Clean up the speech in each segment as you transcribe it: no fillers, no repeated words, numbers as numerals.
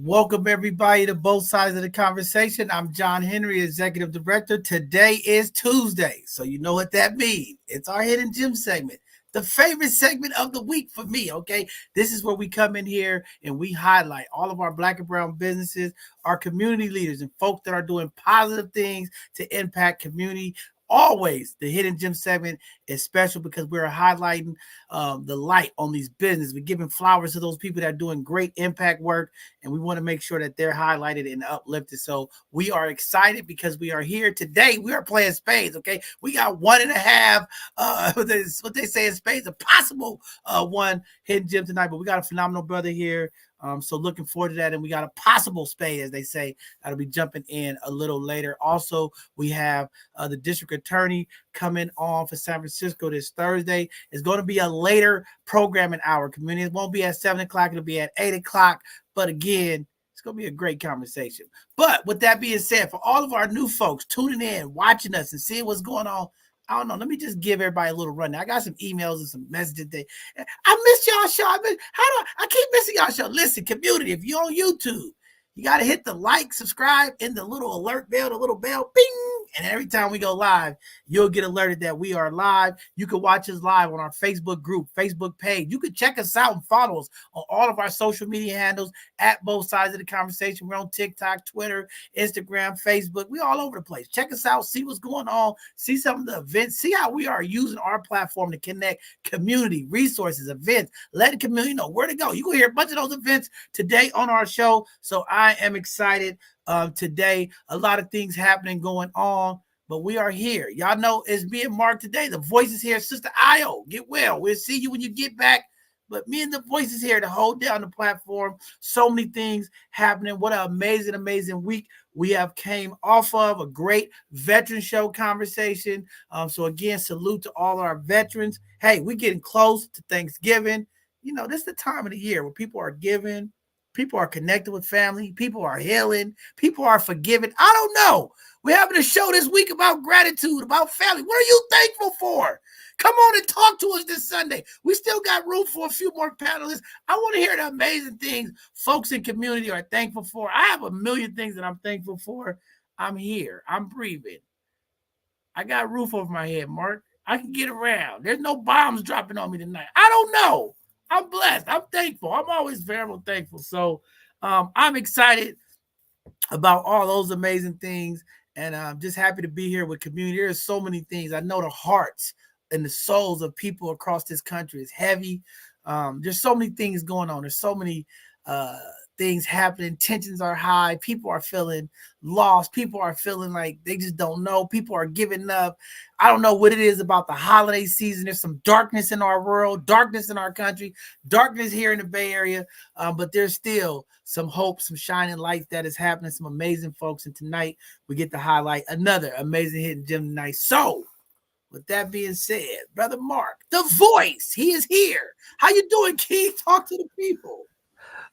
Welcome everybody to both sides of the conversation. I'm John Henry, Executive Director. Today is Tuesday, so you know what that means. It's our Hidden Gem segment, the favorite segment of the week for me, okay? This is where we come in here and we highlight all of our Black and brown businesses, our community leaders, and folks that are doing positive things to impact community. Always the Hidden Gem segment is special because we're highlighting the light on these businesses. We're giving flowers to those people that are doing great impact work, and we want to make sure that they're highlighted and uplifted. So we are excited because we are here today. We are playing spades, okay? We got one and a half, what they say in spades, a possible one Hidden Gem tonight, but we got a phenomenal brother here. So looking forward to that. And we got a possible spade, as they say, that'll be jumping in a little later. Also, we have the district attorney coming on for San Francisco this Thursday. It's going to be a later programming hour. Community, it won't be at 7 o'clock. It'll be at 8 o'clock. But again, it's going to be a great conversation. But with that being said, for all of our new folks tuning in, watching us, and seeing what's going on, I don't know. Let me just give everybody a little run. I got some emails and some messages. I missed y'all show. I keep missing y'all show. Listen, community, if you're on YouTube, you got to hit the like, subscribe, and the little alert bell, the little bell, bing. And every time we go live, you'll get alerted that we are live. You can watch us live on our Facebook group, Facebook page. You can check us out and follow us on all of our social media handles at both sides of the conversation. We're on TikTok, Twitter, Instagram, Facebook. We're all over the place. Check us out, see what's going on, see some of the events, see how we are using our platform to connect community, resources, events, let the community know where to go. You're going to hear a bunch of those events today on our show. So I am excited today. A lot of things happening going on, but we are here. Y'all know it's me and Mark today. The voice is here. Sister Io, get well. We'll see you when you get back. But me and the voice is here to hold down the platform. So many things happening. What an amazing, amazing week we have came off of. A great veteran show conversation. So again, salute to all our veterans. Hey, we're getting close to Thanksgiving. You know, this is the time of the year where people are giving. People are connected with family. People are healing. People are forgiving. I don't know. We're having a show this week about gratitude, about family. What are you thankful for? Come on and talk to us this Sunday. We still got room for a few more panelists. I want to hear the amazing things folks in community are thankful for. I have a million things that I'm thankful for. I'm here. I'm breathing. I got a roof over my head, Mark. I can get around. There's no bombs dropping on me tonight. I don't know. I'm blessed. I'm thankful. I'm always very thankful. So I'm excited about all those amazing things. And I'm just happy to be here with community. There's so many things. I know the hearts and the souls of people across this country is heavy. There's so many things going on. There's so many things happening. Tensions are high. People are feeling lost. People are feeling like they just don't know. People are giving up. I don't know what it is about the holiday season. There's some darkness in our world, darkness in our country, darkness here in the Bay Area. But there's still some hope, some shining light that is happening. Some amazing folks. And tonight we get to highlight another amazing hidden gem tonight. So with that being said, Brother Mark, the voice, he is here. How you doing, King? Talk to the people.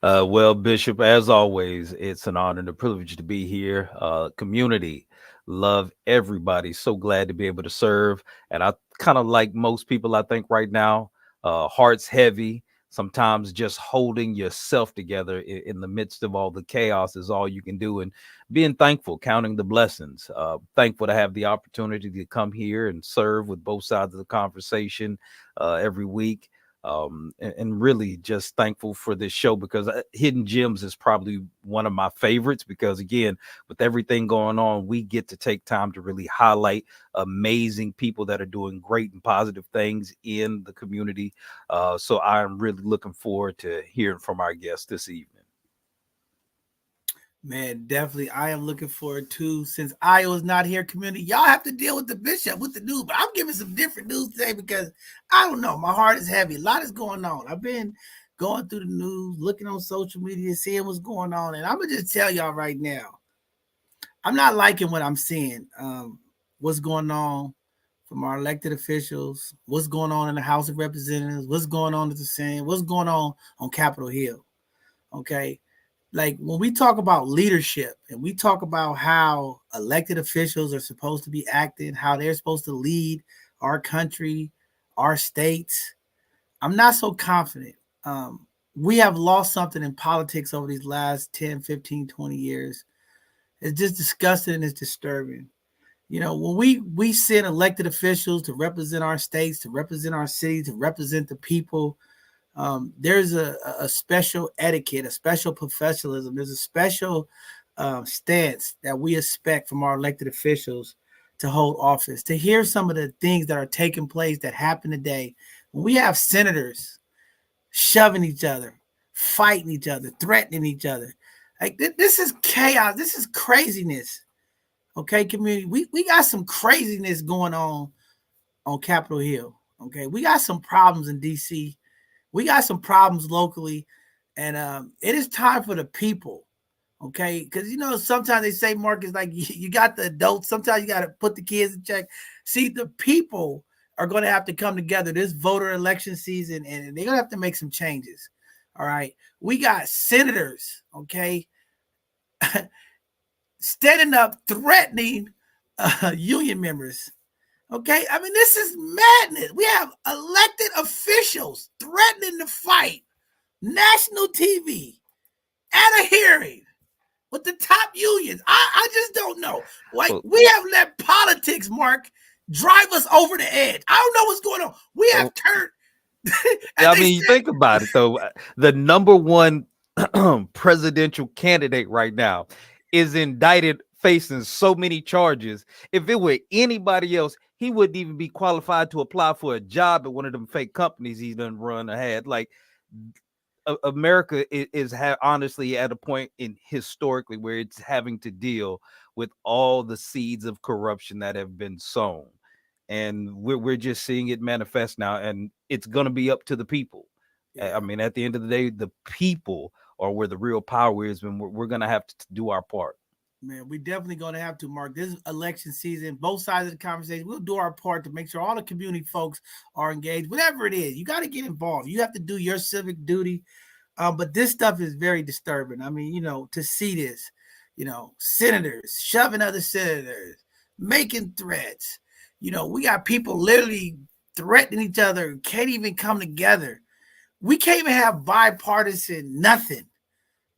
Well, Bishop, as always, it's an honor and a privilege to be here. Community, love everybody. So glad to be able to serve. And I kind of like most people, I think, right now, hearts heavy. Sometimes just holding yourself together in the midst of all the chaos is all you can do. And being thankful, counting the blessings. Thankful to have the opportunity to come here and serve with both sides of the conversation every week. And really just thankful for this show because Hidden Gems is probably one of my favorites because, again, with everything going on, we get to take time to really highlight amazing people that are doing great and positive things in the community. So I'm really looking forward to hearing from our guests this evening. Man, definitely. I am looking forward to, since Iowa's not here, community, y'all have to deal with the bishop with the news. But I'm giving some different news today because I don't know. My heart is heavy. A lot is going on. I've been going through the news, looking on social media, seeing what's going on. And I'm going to just tell y'all right now, I'm not liking what I'm seeing. What's going on from our elected officials, what's going on in the House of Representatives, what's going on at the Senate, what's going on Capitol Hill. Okay. Like when we talk about leadership and we talk about how elected officials are supposed to be acting, how they're supposed to lead our country, our states, I'm not so confident. we have lost something in politics over these last 10, 15, 20 years. It's just disgusting and it's disturbing. When we send elected officials to represent our states, to represent our cities, to represent the people, there's a special etiquette, a special professionalism. There's a special stance that we expect from our elected officials to hold office. To hear some of the things that are taking place that happen today, when we have senators shoving each other, fighting each other, threatening each other, like this is chaos. This is craziness. Okay, community, we got some craziness going on Capitol Hill. Okay, we got some problems in DC. We got some problems locally, and it is time for the people. Okay, because sometimes they say, Marcus, like you got the adults. Sometimes you got to put the kids in check. See, the people are going to have to come together this voter election season, and they're going to have to make some changes. All right, we got senators. Okay. Standing up, threatening union members. Okay, I mean, this is madness. We have elected officials threatening to fight national TV at a hearing with the top unions. I just don't know. Like, we have let politics, Mark, drive us over the edge. I don't know what's going on. We have turned. I mean, you think about it, though. The number one presidential candidate right now is indicted, facing so many charges. If it were anybody else, he wouldn't even be qualified to apply for a job at one of them fake companies he's done run ahead. Like, America is honestly at a point in historically where it's having to deal with all the seeds of corruption that have been sown, and we're just seeing it manifest now, and it's going to be up to the people. I mean, at the end of the day, the people are where the real power is, and we're going to have to do our part. Man, we definitely going to have to, Mark. This election season, both sides of the conversation, we'll do our part to make sure all the community folks are engaged. Whatever it is, you got to get involved. You have to do your civic duty. But this stuff is very disturbing. I mean, to see this, senators shoving other senators, making threats. We got people literally threatening each other, can't even come together. We can't even have bipartisan nothing.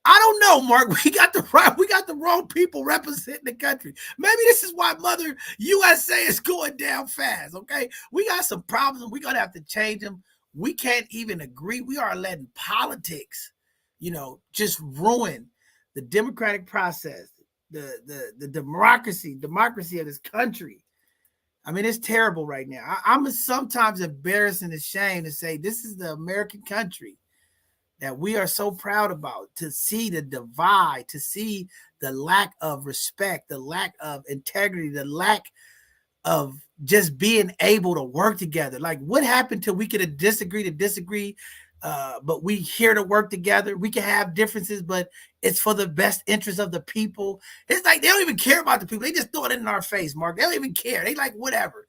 I don't know, Mark. We got the wrong people representing the country. Maybe this is why Mother USA is going down fast. Okay, we got some problems, and we're gonna have to change them. We can't even agree. We are letting politics, just ruin the democratic process, the democracy of this country. I mean, it's terrible right now. I'm sometimes embarrassed and ashamed to say this is the American country that we are so proud about, to see the divide, to see the lack of respect, the lack of integrity, the lack of just being able to work together. Like, what happened till we could disagree, but we here to work together? We can have differences, but it's for the best interest of the people. It's like they don't even care about the people. They just throw it in our face, Mark. They don't even care. They like whatever.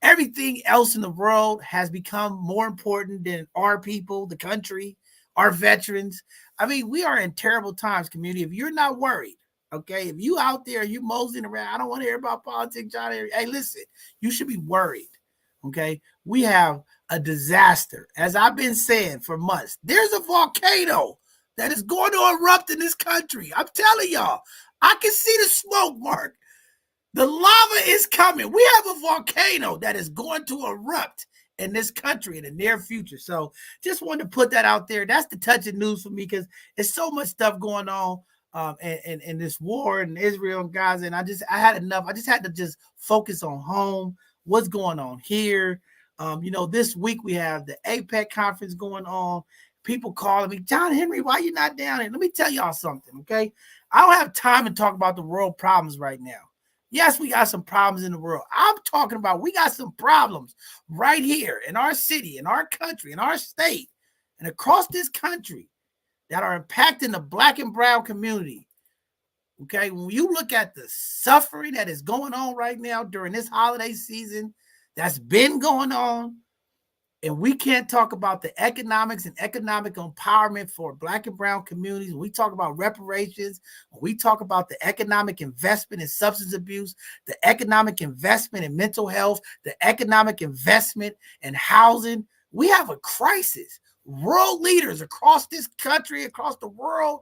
Everything else in the world has become more important than our people, the country, our veterans. I mean, we are in terrible times, community. If you're not worried, okay, if you out there, you moseying around, I don't want to hear about politics, John. Hey, listen, you should be worried, okay? We have a disaster. As I've been saying for months, there's a volcano that is going to erupt in this country. I'm telling y'all, I can see the smoke, Mark. The lava is coming. We have a volcano that is going to erupt in this country in the near future. So just wanted to put that out there. That's the touching news for me, because there's so much stuff going on in this war in Israel and Gaza. And I had enough. I just had to just focus on home, what's going on here. This week we have the APEC conference going on. People calling me, John Henry, why you not down here? Let me tell y'all something, okay? I don't have time to talk about the world problems right now. Yes, we got some problems in the world. I'm talking about we got some problems right here in our city, in our country, in our state, and across this country that are impacting the Black and brown community. Okay, when you look at the suffering that is going on right now during this holiday season, that's been going on, and we can't talk about the economics and economic empowerment for Black and brown communities. When we talk about reparations, when we talk about the economic investment in substance abuse, the economic investment in mental health, the economic investment in housing, we have a crisis. World leaders across this country, across the world,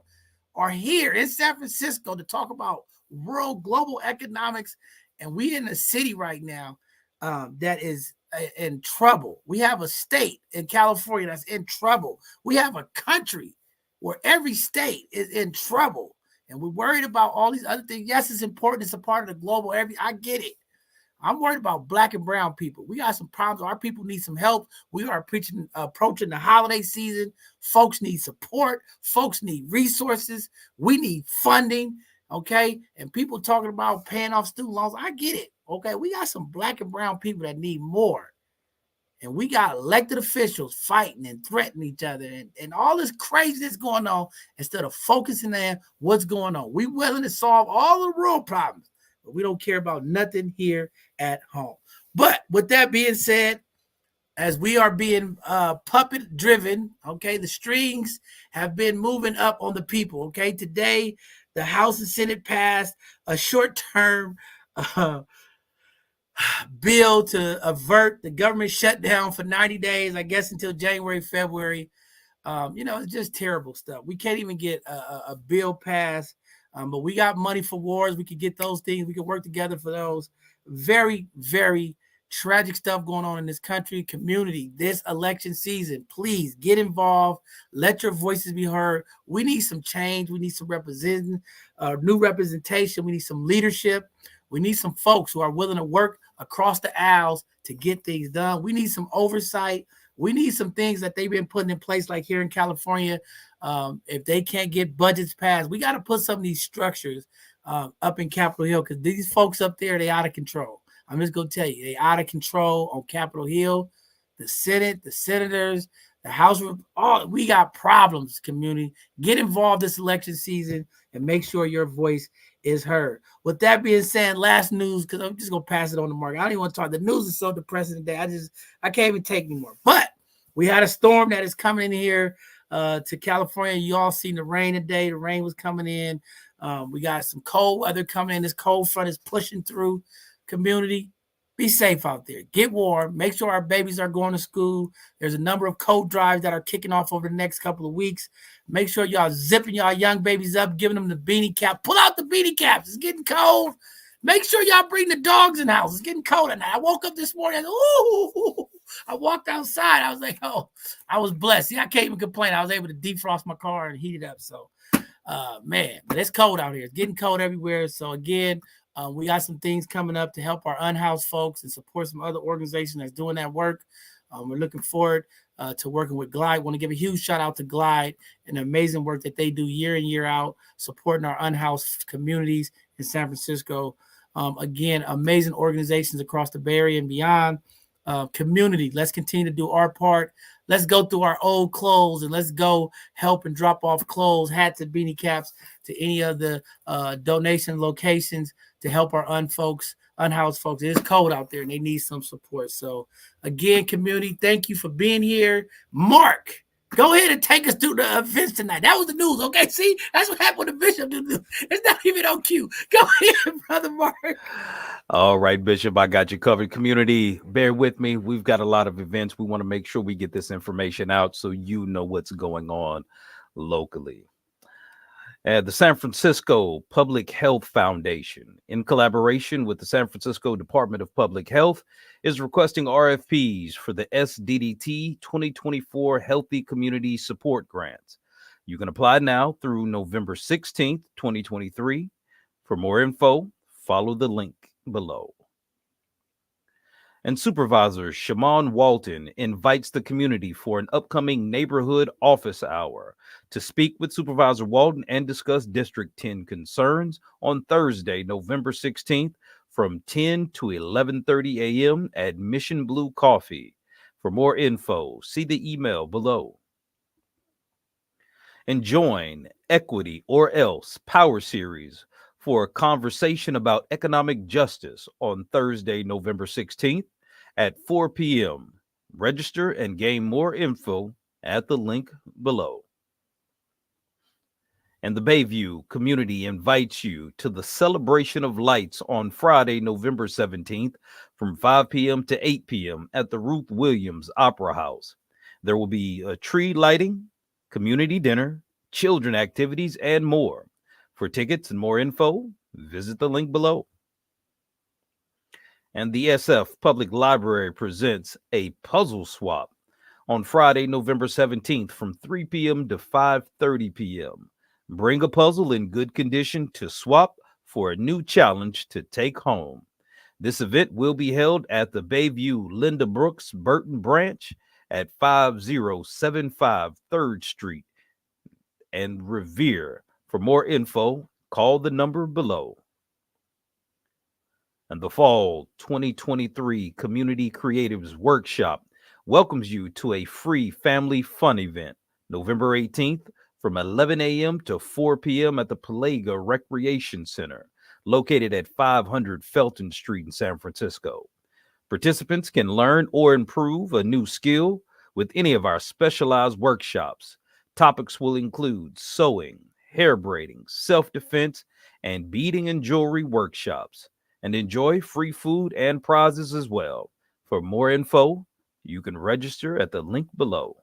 are here in San Francisco to talk about world global economics. And we in a city right now that is in trouble. We have a state in California that's in trouble. We have a country where every state is in trouble. And we're worried about all these other things. Yes, it's important. It's a part of the global. I get it. I'm worried about Black and brown people. We got some problems. Our people need some help. We are approaching the holiday season. Folks need support. Folks need resources. We need funding. Okay. And people talking about paying off student loans. I get it. Okay. We got some Black and brown people that need more. And we got elected officials fighting and threatening each other and all this craziness going on instead of focusing on what's going on. We willing to solve all the real problems, but we don't care about nothing here at home. But with that being said, as we are being puppet driven, okay, the strings have been moving up on the people, okay? Today, the House and Senate passed a short-term bill to avert the government shutdown for 90 days, I guess until January, February. It's just terrible stuff. We can't even get a bill passed, but we got money for wars. We could get those things. We could work together for those. Very, very tragic stuff going on in this country, community, this election season. Please get involved. Let your voices be heard. We need some change. We need some new representation. We need some leadership. We need some folks who are willing to work across the aisles to get things done. We need some oversight. We need some things that they've been putting in place, like here in California. If they can't get budgets passed, we got to put some of these structures up in Capitol Hill, because these folks up there, they out of control. I'm just going to tell you, they out of control on Capitol Hill. The Senate, the senators, the House, we got problems, community. Get involved this election season and make sure your voice is heard. With that being said, last news, because I'm just going to pass it on to Mark. I don't even want to talk. The news is so depressing today. I can't even take anymore. But we had a storm that is coming in here to California. You all seen the rain today. The rain was coming in. We got some cold weather coming in. This cold front is pushing through. Community, be safe out there. Get warm. Make sure our babies are going to school. There's a number of coat drives that are kicking off over the next couple of weeks. Make sure y'all zipping y'all young babies up, giving them the beanie cap. Pull out the beanie caps. It's getting cold. Make sure y'all bring the dogs in the house. It's getting cold at night. I woke up this morning. I walked outside. I was like, oh, I was blessed. See, I can't even complain. I was able to defrost my car and heat it up. So, man, but it's cold out here. It's getting cold everywhere. So, again, we got some things coming up to help our unhoused folks and support some other organizations that's doing that work. We're looking forward to working with Glide. Want to give a huge shout out to Glide and the amazing work that they do year in, year out, supporting our unhoused communities in San Francisco. Again, amazing organizations across the Bay Area and beyond. Community, let's continue to do our part. Let's go through our old clothes and let's go help and drop off clothes, hats, and beanie caps to any of the donation locations to help our unhoused folks. It is cold out there and they need some support. So again, community, thank you for being here. Mark, go ahead and take us through the events tonight. That was the news, okay? See, that's what happened with the Bishop. It's not even on cue. Go ahead, Brother Mark. All right, Bishop, I got you covered. Community, bear with me. We've got a lot of events. We want to make sure we get this information out so you know what's going on locally. The San Francisco Public Health Foundation, in collaboration with the San Francisco Department of Public Health, is requesting RFPs for the SDDT 2024 Healthy Community Support Grants. You can apply now through November 16th, 2023. For more info, follow the link below. And Supervisor Shaman Walton invites the community for an upcoming neighborhood office hour to speak with Supervisor Walton and discuss District 10 concerns on Thursday, November 16th from 10 to 11:30 a.m. at Mission Blue Coffee. For more info, see the email below. And join Equity or Else Power Series for a conversation about economic justice on Thursday, November 16th at 4 p.m. Register and gain more info at the link below. And the Bayview community invites you to the Celebration of Lights on Friday, November 17th from 5 p.m. to 8 p.m. at the Ruth Williams Opera House. There will be a tree lighting, community dinner, children activities, and more. For tickets and more info, visit the link below. And the SF Public Library presents a puzzle swap on Friday, November 17th from 3 p.m. to 5:30 p.m. Bring a puzzle in good condition to swap for a new challenge to take home. This event will be held at the Bayview Linda Brooks Burton branch at 5075 3rd Street and Revere. For more info, call the number below. And the Fall 2023 Community Creatives Workshop welcomes you to a free family fun event November 18th from 11 a.m. to 4 p.m. at the Palaga Recreation Center, located at 500 Felton Street in San Francisco. Participants can learn or improve a new skill with any of our specialized workshops. Topics will include sewing, hair braiding, self-defense, and beading and jewelry workshops. And enjoy free food and prizes as well. For more info, you can register at the link below.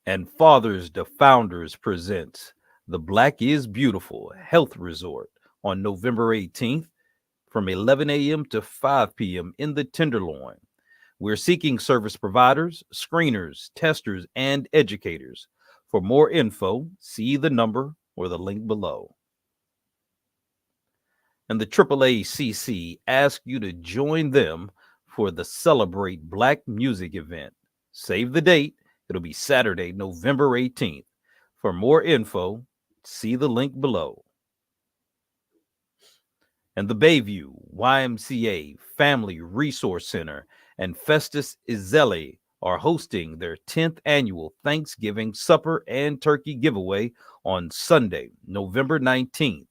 And Fathers to Founders presents the Black is Beautiful Health Resort on November 18th from 11 a.m. to 5 p.m. in the Tenderloin. We're seeking service providers, screeners, testers, and educators. For more info, see the number or the link below. And the AAACC asks you to join them for the Celebrate Black Music event. Save the date. It'll be Saturday, November 18th. For more info, see the link below. And the Bayview YMCA Family Resource Center and Festus Izzelli are hosting their 10th annual Thanksgiving Supper and Turkey Giveaway on Sunday, November 19th.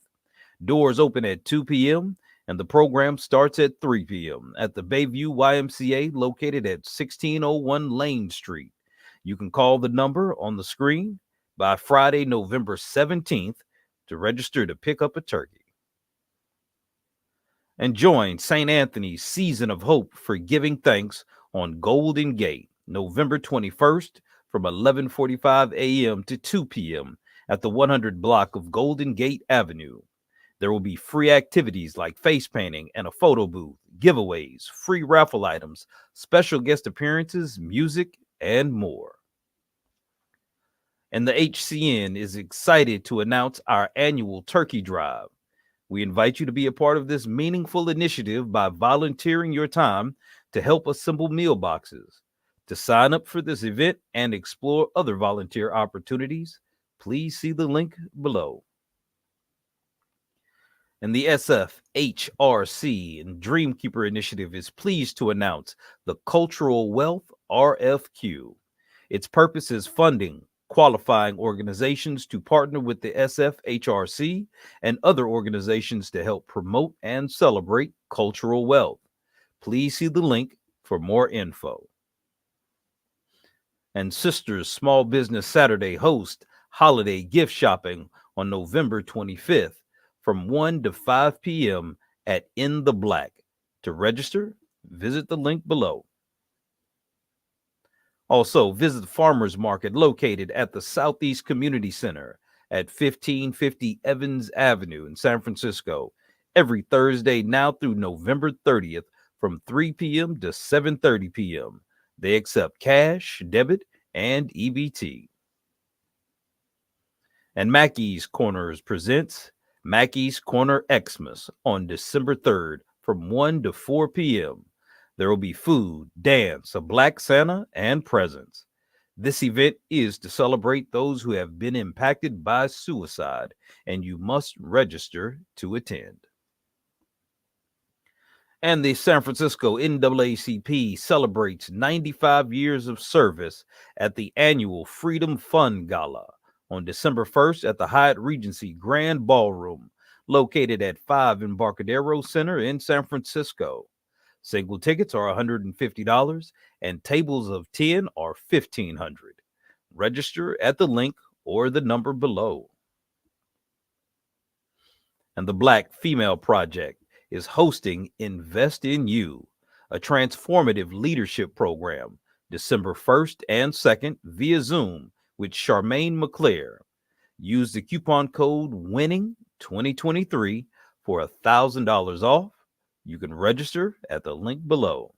Doors open at 2 p.m. and the program starts at 3 p.m. at the Bayview YMCA located at 1601 Lane Street. You can call the number on the screen by Friday, November 17th to register to pick up a turkey. And join St. Anthony's Season of Hope for Giving Thanks on Golden Gate, November 21st from 11:45 a.m. to 2 p.m. at the 100 block of Golden Gate Avenue. There will be free activities like face painting and a photo booth, giveaways, free raffle items, special guest appearances, music, and more. And the HCN is excited to announce our annual turkey drive. We invite you to be a part of this meaningful initiative by volunteering your time to help assemble meal boxes. To sign up for this event and explore other volunteer opportunities, please see the link below. And the SFHRC and Dreamkeeper Initiative is pleased to announce the Cultural Wealth RFQ. Its purpose is funding qualifying organizations to partner with the SFHRC and other organizations to help promote and celebrate cultural wealth. Please see the link for more info. And Sisters Small Business Saturday host holiday gift shopping on November 25th. From 1 to 5 p.m. at In the Black. To register, visit the link below. Also, visit the Farmers Market located at the Southeast Community Center at 1550 Evans Avenue in San Francisco every Thursday now through November 30th from 3 p.m. to 7:30 p.m. They accept cash, debit, and EBT. And Mackey's Corners presents Mackey's Corner Xmas on December 3rd from 1 to 4 p.m. There will be food, dance, a Black Santa, and presents. This event is to celebrate those who have been impacted by suicide, and you must register to attend. And the San Francisco NAACP celebrates 95 years of service at the annual Freedom Fund Gala on December 1st at the Hyatt Regency Grand Ballroom, located at 5 Embarcadero Center in San Francisco. Single tickets are $150 and tables of 10 are $1,500. Register at the link or the number below. And the Black Female Project is hosting Invest in You, a transformative leadership program December 1st and 2nd via Zoom with Charmaine McClare. Use the coupon code WINNING2023 for $1,000 off. You can register at the link below.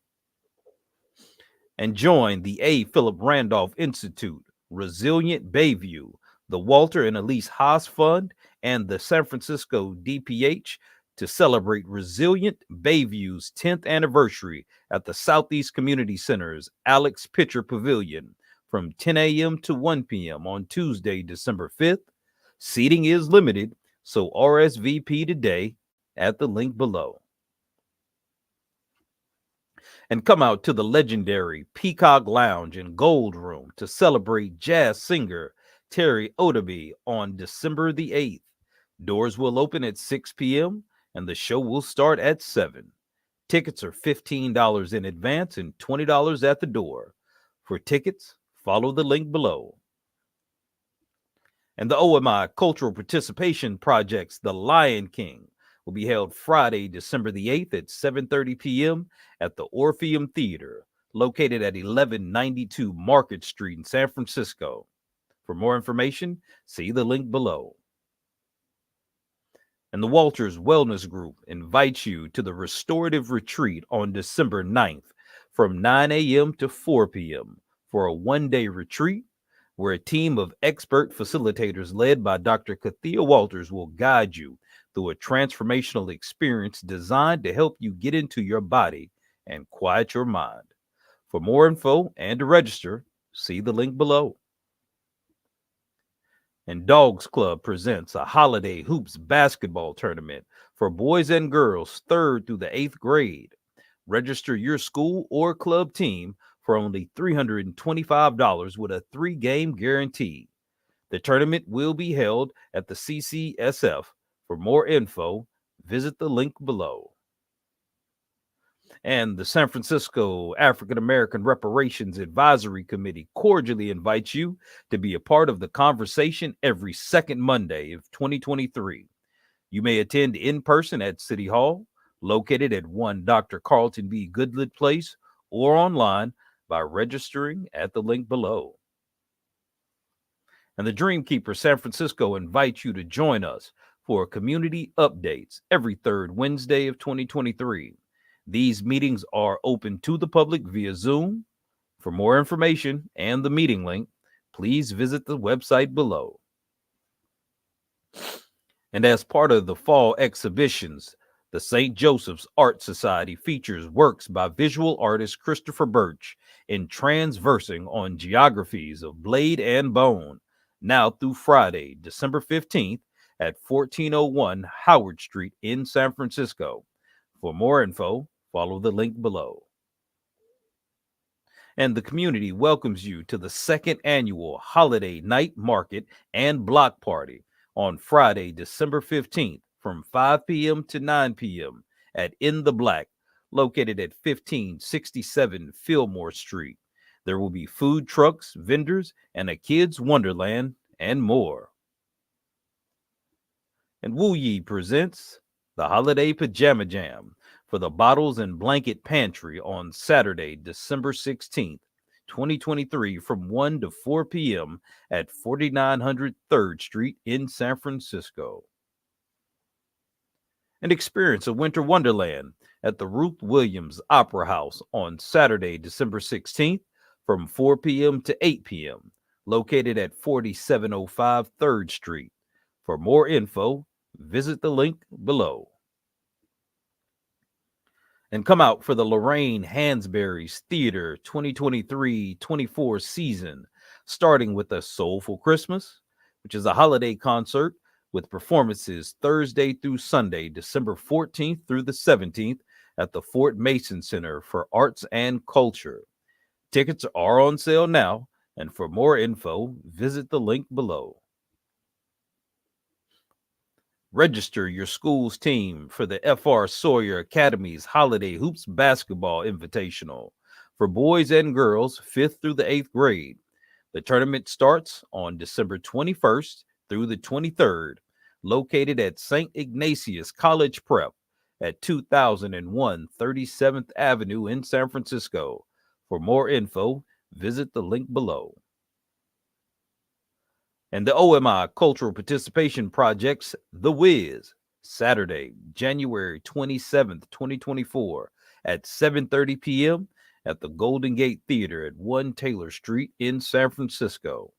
And join the A. Philip Randolph Institute, Resilient Bayview, the Walter and Elise Haas Fund, and the San Francisco DPH to celebrate Resilient Bayview's 10th anniversary at the Southeast Community Center's Alex Pitcher Pavilion from 10 a.m. to 1 p.m. on Tuesday, December 5th. Seating is limited, so RSVP today at the link below. And come out to the legendary Peacock Lounge and Gold Room to celebrate jazz singer Terry Odaby on December the 8th. Doors will open at 6 p.m. and the show will start at 7. Tickets are $15 in advance and $20 at the door. For tickets, follow the link below. And the OMI Cultural Participation Project's The Lion King will be held Friday, December the 8th at 7:30 p.m. at the Orpheum Theater, located at 1192 Market Street in San Francisco. For more information, see the link below. And the Walters Wellness Group invites you to the Restorative Retreat on December 9th from 9 a.m. to 4 p.m. for a one-day retreat where a team of expert facilitators led by Dr. Kathia Walters will guide you through a transformational experience designed to help you get into your body and quiet your mind. For more info and to register, see the link below. And Dogs Club presents a holiday hoops basketball tournament for boys and girls 3rd through the 8th grade. Register your school or club team for only $325 with a 3-game guarantee. The tournament will be held at the CCSF. For more info, visit the link below. And the San Francisco African American Reparations Advisory Committee cordially invites you to be a part of the conversation every second Monday of 2023. You may attend in person at City Hall, located at 1 Dr. Carlton B. Goodlett Place, or online by registering at the link below. And the Dreamkeeper San Francisco invites you to join us for community updates every 3rd Wednesday of 2023. These meetings are open to the public via Zoom. For more information and the meeting link, please visit the website below. And as part of the fall exhibitions, the St. Joseph's Art Society features works by visual artist Christopher Birch in transversing on geographies of blade and bone, now through Friday, December 15th at 1401 Howard Street in San Francisco. For more info, follow the link below. And the community welcomes you to the 2nd annual Holiday Night Market and Block Party on Friday, December 15th from 5 p.m. to 9 p.m. at In the Black, located at 1567 Fillmore Street. There will be food trucks, vendors, and a kids' wonderland, and more. And Wu Yi presents the Holiday Pajama Jam for the Bottles and Blanket Pantry on Saturday, December 16th, 2023 from 1 to 4 p.m. at 4900 3rd Street in San Francisco. And experience a winter wonderland at the Ruth Williams Opera House on Saturday, December 16th from 4 p.m. to 8 p.m., located at 4705 3rd Street. For more info, visit the link below. And come out for the Lorraine Hansberry's Theater 2023-24 season, starting with a Soulful Christmas, which is a holiday concert with performances Thursday through Sunday, December 14th through the 17th at the Fort Mason Center for Arts and Culture. Tickets are on sale now, and for more info, visit the link below. Register your school's team for the F.R. Sawyer Academy's Holiday Hoops Basketball Invitational for boys and girls 5th through the 8th grade. The tournament starts on December 21st through the 23rd, located at St. Ignatius College Prep at 2001 37th Avenue in San Francisco. For more info, Visit the link below. And the OMI Cultural Participation Project's The Wiz, Saturday, January 27th, 2024 at 7:30 p.m. at the Golden Gate Theater at 1 Taylor Street in San Francisco.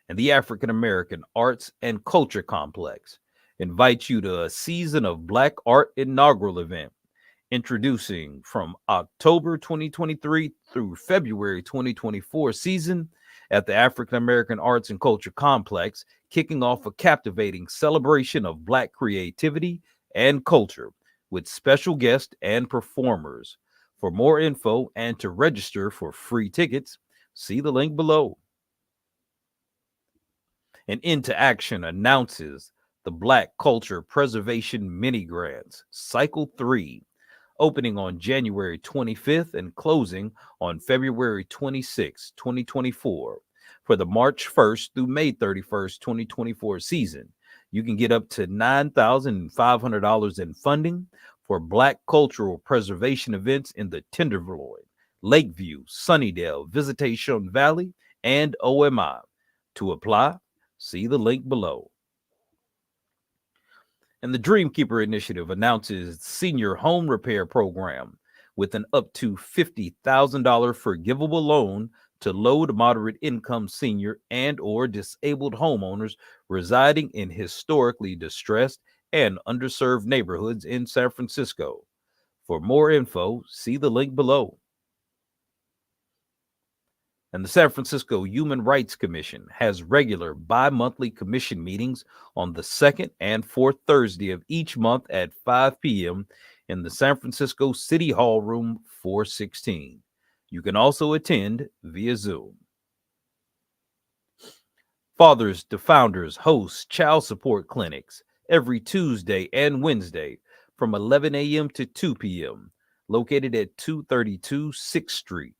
And the African American Arts and Culture Complex invites you to a Season of Black Art inaugural event, introducing from October 2023 through February 2024 season at the African American Arts and Culture Complex, kicking off a captivating celebration of Black creativity and culture with special guests and performers. For more info and to register for free tickets, see the link below. And Into Action announces the Black Culture Preservation Mini Grants, Cycle 3, opening on January 25th and closing on February 26, 2024. For the March 1st through May 31st, 2024 season, you can get up to $9,500 in funding for Black cultural preservation events in the Tenderloin, Lakeview, Sunnydale, Visitation Valley, and OMI. To apply, see the link below. And the Dreamkeeper Initiative announces senior home repair program with an up to $50,000 forgivable loan to low to moderate income senior and or disabled homeowners residing in historically distressed and underserved neighborhoods in San Francisco. For more info, see the link below. And the San Francisco Human Rights Commission has regular bi-monthly commission meetings on the second and fourth Thursday of each month at 5 p.m. in the San Francisco City Hall Room 416. You can also attend via Zoom. Fathers to Founders hosts child support clinics every Tuesday and Wednesday from 11 a.m. to 2 p.m., located at 232 6th Street.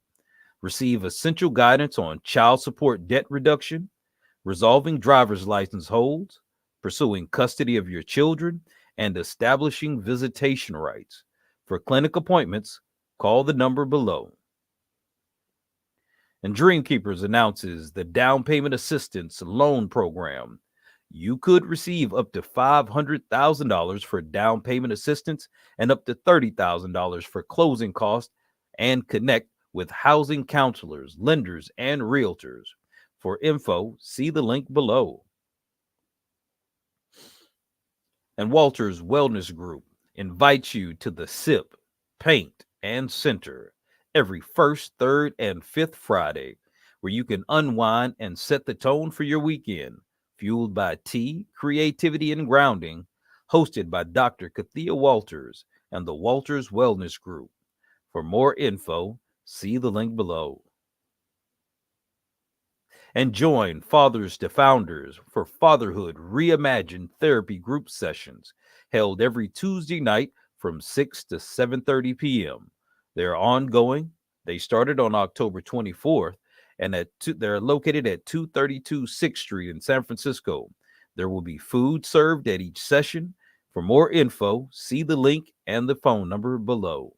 Receive essential guidance on child support debt reduction, resolving driver's license holds, pursuing custody of your children, and establishing visitation rights. For clinic appointments, call the number below. And Dreamkeepers announces the Down Payment Assistance Loan Program. You could receive up to $500,000 for down payment assistance and up to $30,000 for closing costs, and connect with housing counselors, lenders, and realtors. For info, see the link below. And Walters Wellness Group invites you to the Sip, Paint, and Center every first, third, and fifth Friday, where you can unwind and set the tone for your weekend, fueled by tea, creativity, and grounding, hosted by Dr. Kathia Walters and the Walters Wellness Group. For more info, see the link below. And join Fathers to Founders for Fatherhood Reimagined Therapy Group Sessions, held every Tuesday night from 6 to 7:30 p.m. They're ongoing. They started on October 24th, and they're located at 232 6th Street in San Francisco. There will be food served at each session. For more info, see the link and the phone number below.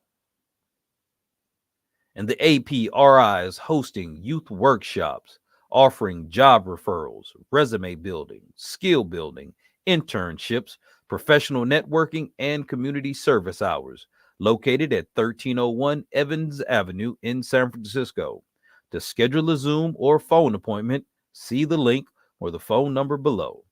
And the APRI is hosting youth workshops, offering job referrals, resume building, skill building, internships, professional networking, and community service hours, located at 1301 Evans Avenue in San Francisco. To schedule a Zoom or phone appointment, see the link or the phone number below.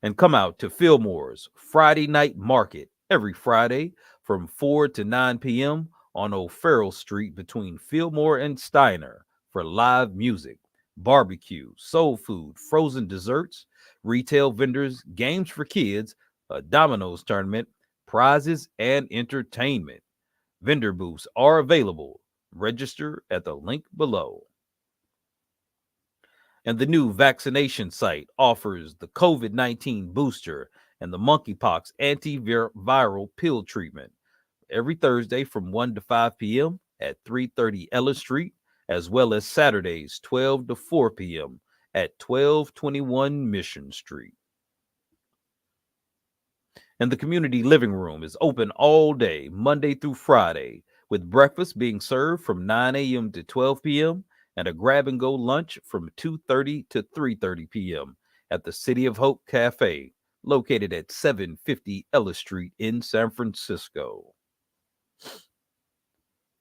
And come out to Fillmore's Friday Night Market every Friday from 4 to 9 p.m. on O'Farrell Street between Fillmore and Steiner for live music, barbecue, soul food, frozen desserts, retail vendors, games for kids, a dominoes tournament, prizes, and entertainment. Vendor booths are available. Register at the link below. And the new vaccination site offers the COVID-19 booster and the monkeypox antiviral pill treatment every Thursday from 1 to 5 p.m. at 330 Ellis Street, as well as Saturdays 12 to 4 p.m. at 1221 Mission Street. And the community living room is open all day, Monday through Friday, with breakfast being served from 9 a.m. to 12 p.m. and a grab-and-go lunch from 2:30 to 3:30 p.m. at the City of Hope Cafe, located at 750 Ellis Street in San Francisco.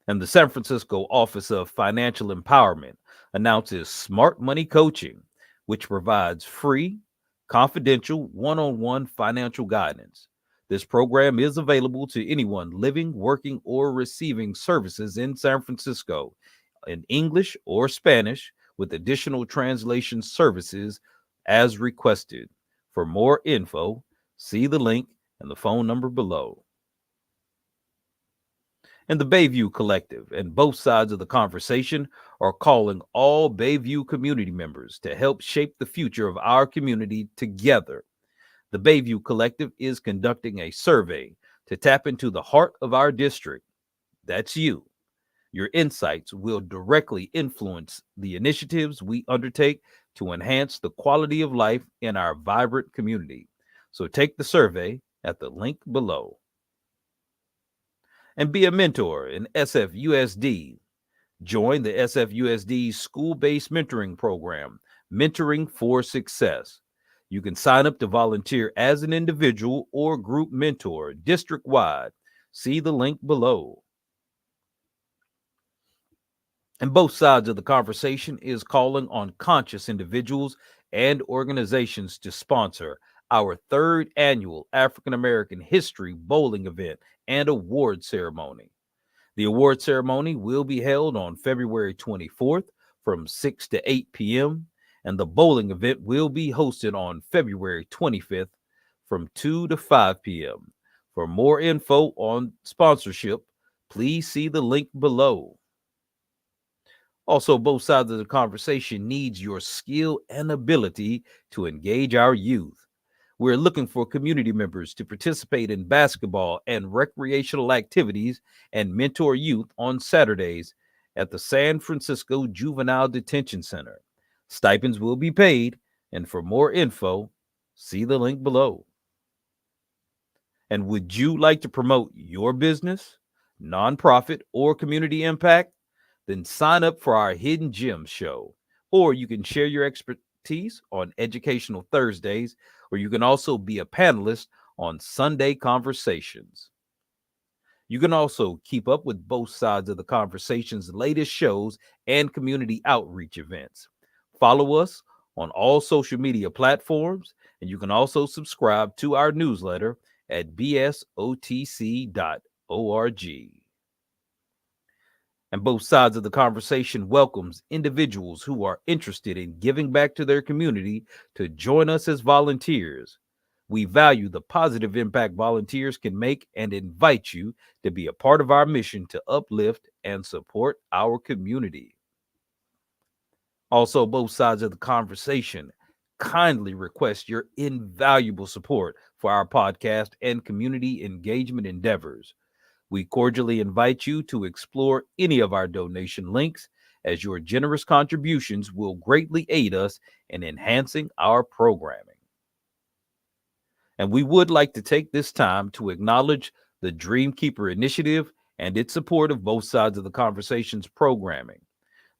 And the San Francisco Office of Financial Empowerment announces Smart Money Coaching, which provides free, confidential, one-on-one financial guidance. This program is available to anyone living, working, or receiving services in San Francisco in English or Spanish, with additional translation services as requested. For more info, see the link and the phone number below. And the Bayview Collective and both sides of the conversation are calling all Bayview community members to help shape the future of our community together. The Bayview Collective is conducting a survey to tap into the heart of our district. That's you. Your insights will directly influence the initiatives we undertake to enhance the quality of life in our vibrant community. So take the survey at the link below. And be a mentor in SFUSD. Join the SFUSD school-based mentoring program, Mentoring for Success. You can sign up to volunteer as an individual or group mentor district-wide. See the link below. And both sides of the conversation is calling on conscious individuals and organizations to sponsor our third annual African American History Bowling event and award ceremony. The award ceremony will be held on February 24th from 6 to 8 p.m., and the bowling event will be hosted on February 25th from 2 to 5 p.m. For more info on sponsorship, please see the link below. Also, both sides of the conversation needs your skill and ability to engage our youth. We're looking for community members to participate in basketball and recreational activities and mentor youth on Saturdays at the San Francisco Juvenile Detention Center. Stipends will be paid, and for more info, see the link below. And would you like to promote your business, nonprofit, or community impact? Then sign up for our Hidden Gems show. Or you can share your expertise on Educational Thursdays, or you can also be a panelist on Sunday Conversations. You can also keep up with both sides of the conversation's latest shows and community outreach events. Follow us on all social media platforms, and you can also subscribe to our newsletter at bsotc.org. And both sides of the conversation welcomes individuals who are interested in giving back to their community to join us as volunteers. We value the positive impact volunteers can make and invite you to be a part of our mission to uplift and support our community. Also, both sides of the conversation kindly request your invaluable support for our podcast and community engagement endeavors. We cordially invite you to explore any of our donation links, as your generous contributions will greatly aid us in enhancing our programming. And we would like to take this time to acknowledge the Dreamkeeper Initiative and its support of both sides of the conversation's programming.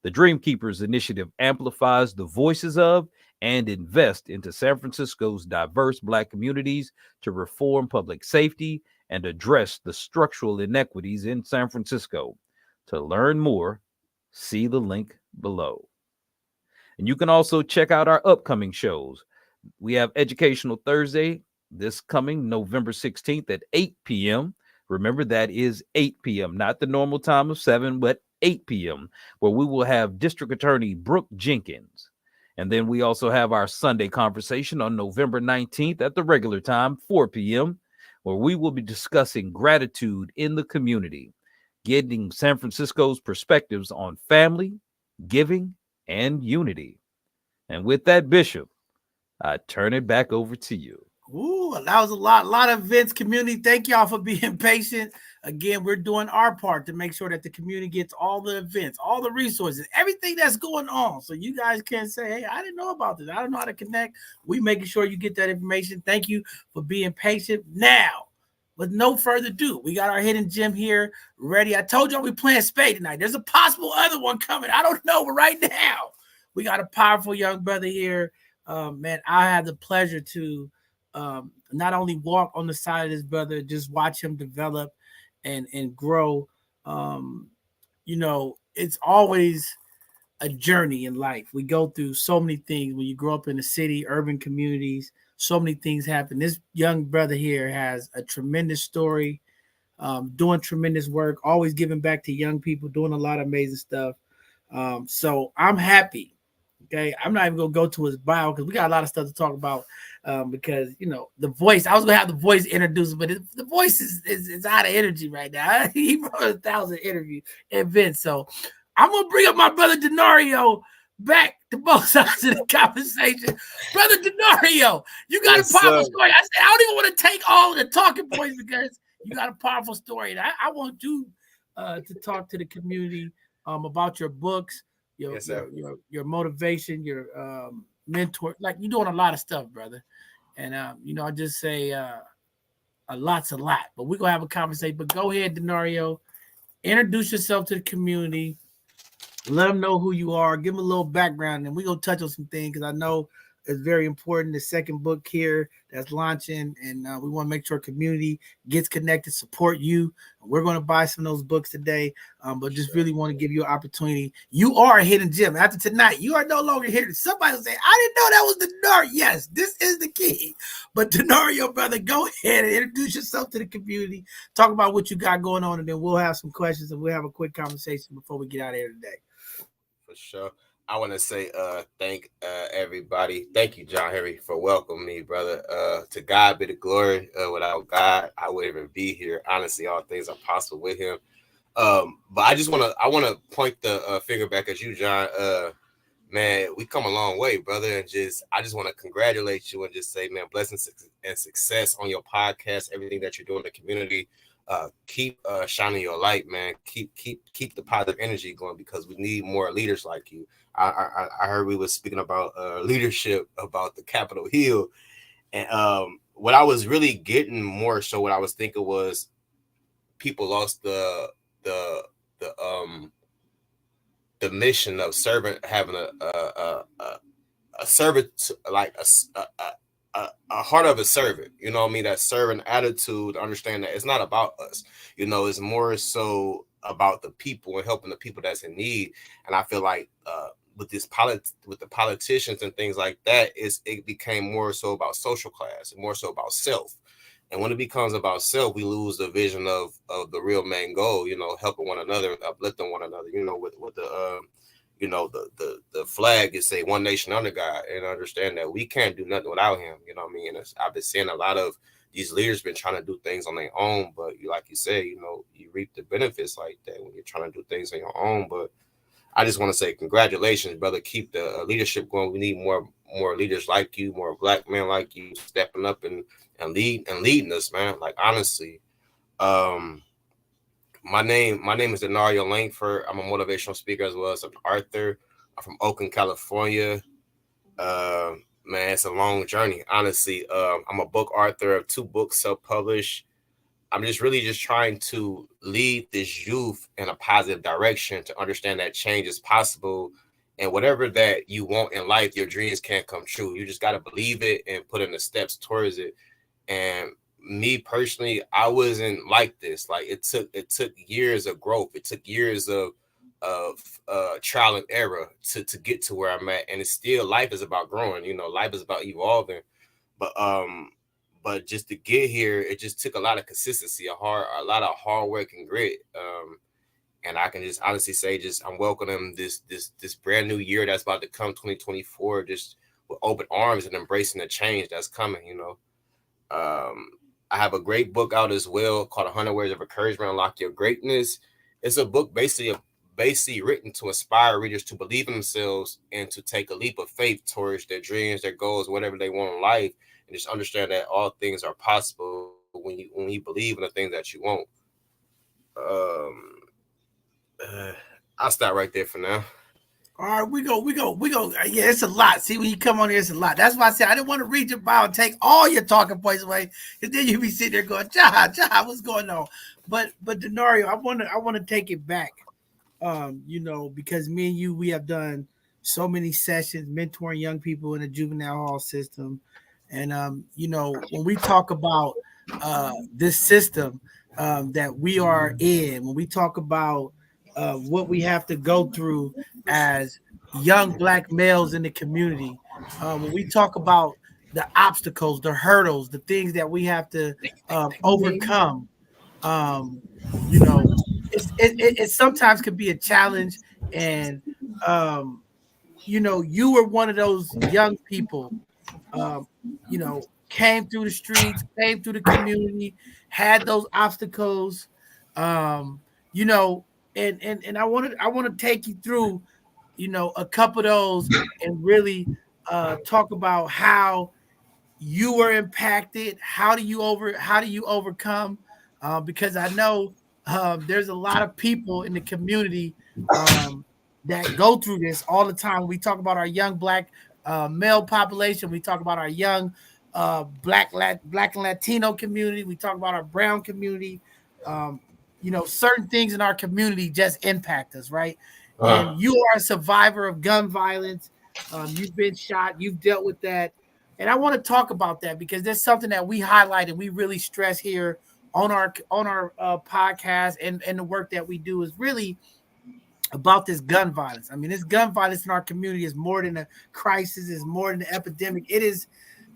The Dreamkeepers Initiative amplifies the voices of and invest into San Francisco's diverse Black communities to reform public safety and address the structural inequities in San Francisco. To learn more, see the link below. And you can also check out our upcoming shows. We have Educational Thursday this coming November 16th at 8 p.m. Remember, that is 8 p.m., not the normal time of 7, but 8 p.m., where we will have District Attorney Brooke Jenkins. And then we also have our Sunday conversation on November 19th at the regular time, 4 p.m., where we will be discussing gratitude in the community, getting San Francisco's perspectives on family, giving, and unity. And with that, Bishop, I turn it back over to you. Ooh, that was a lot of events, community. Thank y'all for being patient. Again, we're doing our part to make sure that the community gets all the events, all the resources, everything that's going on. So you guys can say, hey, I didn't know about this. I don't know how to connect. We making sure you get that information. Thank you for being patient. Now, with no further ado, we got our hidden gem here ready. I told y'all we playing spade tonight. There's a possible other one coming. I don't know, but right now we got a powerful young brother here. Man, I had the pleasure to not only walk on the side of this brother, just watch him develop and grow. It's always a journey in life. We go through so many things when you grow up in the city, urban communities. So many things happen. This young brother here has a tremendous story, doing tremendous work, always giving back to young people, doing a lot of amazing stuff. So I'm happy. Okay, I'm not even gonna go to his bio because we got a lot of stuff to talk about. Because the voice, I was gonna have the voice introduced, but the voice is out of energy right now. He wrote 1,000 interview events, so I'm gonna bring up my brother Denario back to both sides of the conversation. Brother Denario, you got a powerful story. I said I don't even want to take all of the talking points because you got a powerful story, and I want you to talk to the community about your books, your motivation, your mentor. Like, you're doing a lot of stuff, brother. And I just say a lot's a lot. But we're gonna have a conversation. But go ahead, Denario. Introduce yourself to the community. Let them know who you are. Give them a little background, and we're gonna touch on some things because I know it's very important. The second book here that's launching, and we want to make sure community gets connected, support you. We're going to buy some of those books today, but just really want to give you an opportunity. You are a hidden gem. After tonight, you are no longer hidden. Somebody will say, I didn't know that was Denario. Yes, this is the key. But Denario, brother, go ahead and introduce yourself to the community. Talk about what you got going on, and then we'll have some questions, and we'll have a quick conversation before we get out of here today. For sure. I want to say thank everybody. Thank you, John Henry, for welcoming me, brother. To God be the glory. Without God, I wouldn't even be here. Honestly, all things are possible with him. But I want to point the finger back at you, John. Man, we come a long way, brother. And I just want to congratulate you and just say, man, blessings and success on your podcast, everything that you're doing in the community. Keep shining your light, man. Keep the positive energy going because we need more leaders like you. I heard we were speaking about leadership, about the Capitol Hill, and what I was really getting more so what I was thinking was people lost the mission of servant, having a servant, like a heart of a servant, you know what I mean? That servant attitude, understand that it's not about us, it's more so about the people and helping the people that's in need. And I feel like with the politicians and things like that, it became more so about social class and more so about self. And when it becomes about self, we lose the vision of the real main goal, helping one another, uplifting one another, with the flag is say one nation under God, and understand that we can't do nothing without him. You know what I mean? And I've been seeing a lot of these leaders been trying to do things on their own, but like you said, you reap the benefits like that when you're trying to do things on your own. But I just want to say congratulations, brother. Keep the leadership going. We need more leaders like you, more black men like you, stepping up and leading us, man. Like, honestly, my name is Denario Langford. I'm a motivational speaker as well as an author. I'm from Oakland, California. Man, it's a long journey. Honestly, I'm a book author of 2 books self-published. I'm just trying to lead this youth in a positive direction to understand that change is possible. And whatever that you want in life, your dreams can't come true. You just got to believe it and put in the steps towards it. And me personally, I wasn't like this. Like, it took years of growth. It took years of trial and error to get to where I'm at. And it's still, life is about growing, life is about evolving. But just to get here, it just took a lot of consistency, a lot of hard work and grit. And I can just honestly say, I'm welcoming this brand new year that's about to come, 2024, just with open arms and embracing the change that's coming. I have a great book out as well called 100 Words of Encouragement, Unlock Your Greatness. It's a book basically written to inspire readers to believe in themselves and to take a leap of faith towards their dreams, their goals, whatever they want in life, and just understand that all things are possible when you believe in the things that you want. I'll stop right there for now. All right, we go. Yeah, it's a lot. See, when you come on here, it's a lot. That's why I said I didn't want to read your bio and take all your talking points away, and then you be sitting there going, "Ja, what's going on?" But Denario, I want to take it back. Because me and you, we have done so many sessions mentoring young people in the juvenile hall system, and when we talk about this system that we are in, when we talk about what we have to go through as young Black males in the community. When we talk about the obstacles, the hurdles, the things that we have to overcome, um, it sometimes could be a challenge. And, you were one of those young people, um, came through the streets, came through the community, had those obstacles, um, you know, and I want to take you through, a couple of those and really talk about how you were impacted. How do you overcome? Because I know there's a lot of people in the community that go through this all the time. We talk about our young Black male population. We talk about our young Black and Latino community. We talk about our brown community. Certain things in our community just impact us, right? And you are a survivor of gun violence. You've been shot. You've dealt with that. And I want to talk about that because there's something that we highlight and we really stress here on our podcast and the work that we do is really about this gun violence. I mean, this gun violence in our community is more than a crisis, is more than an epidemic. It is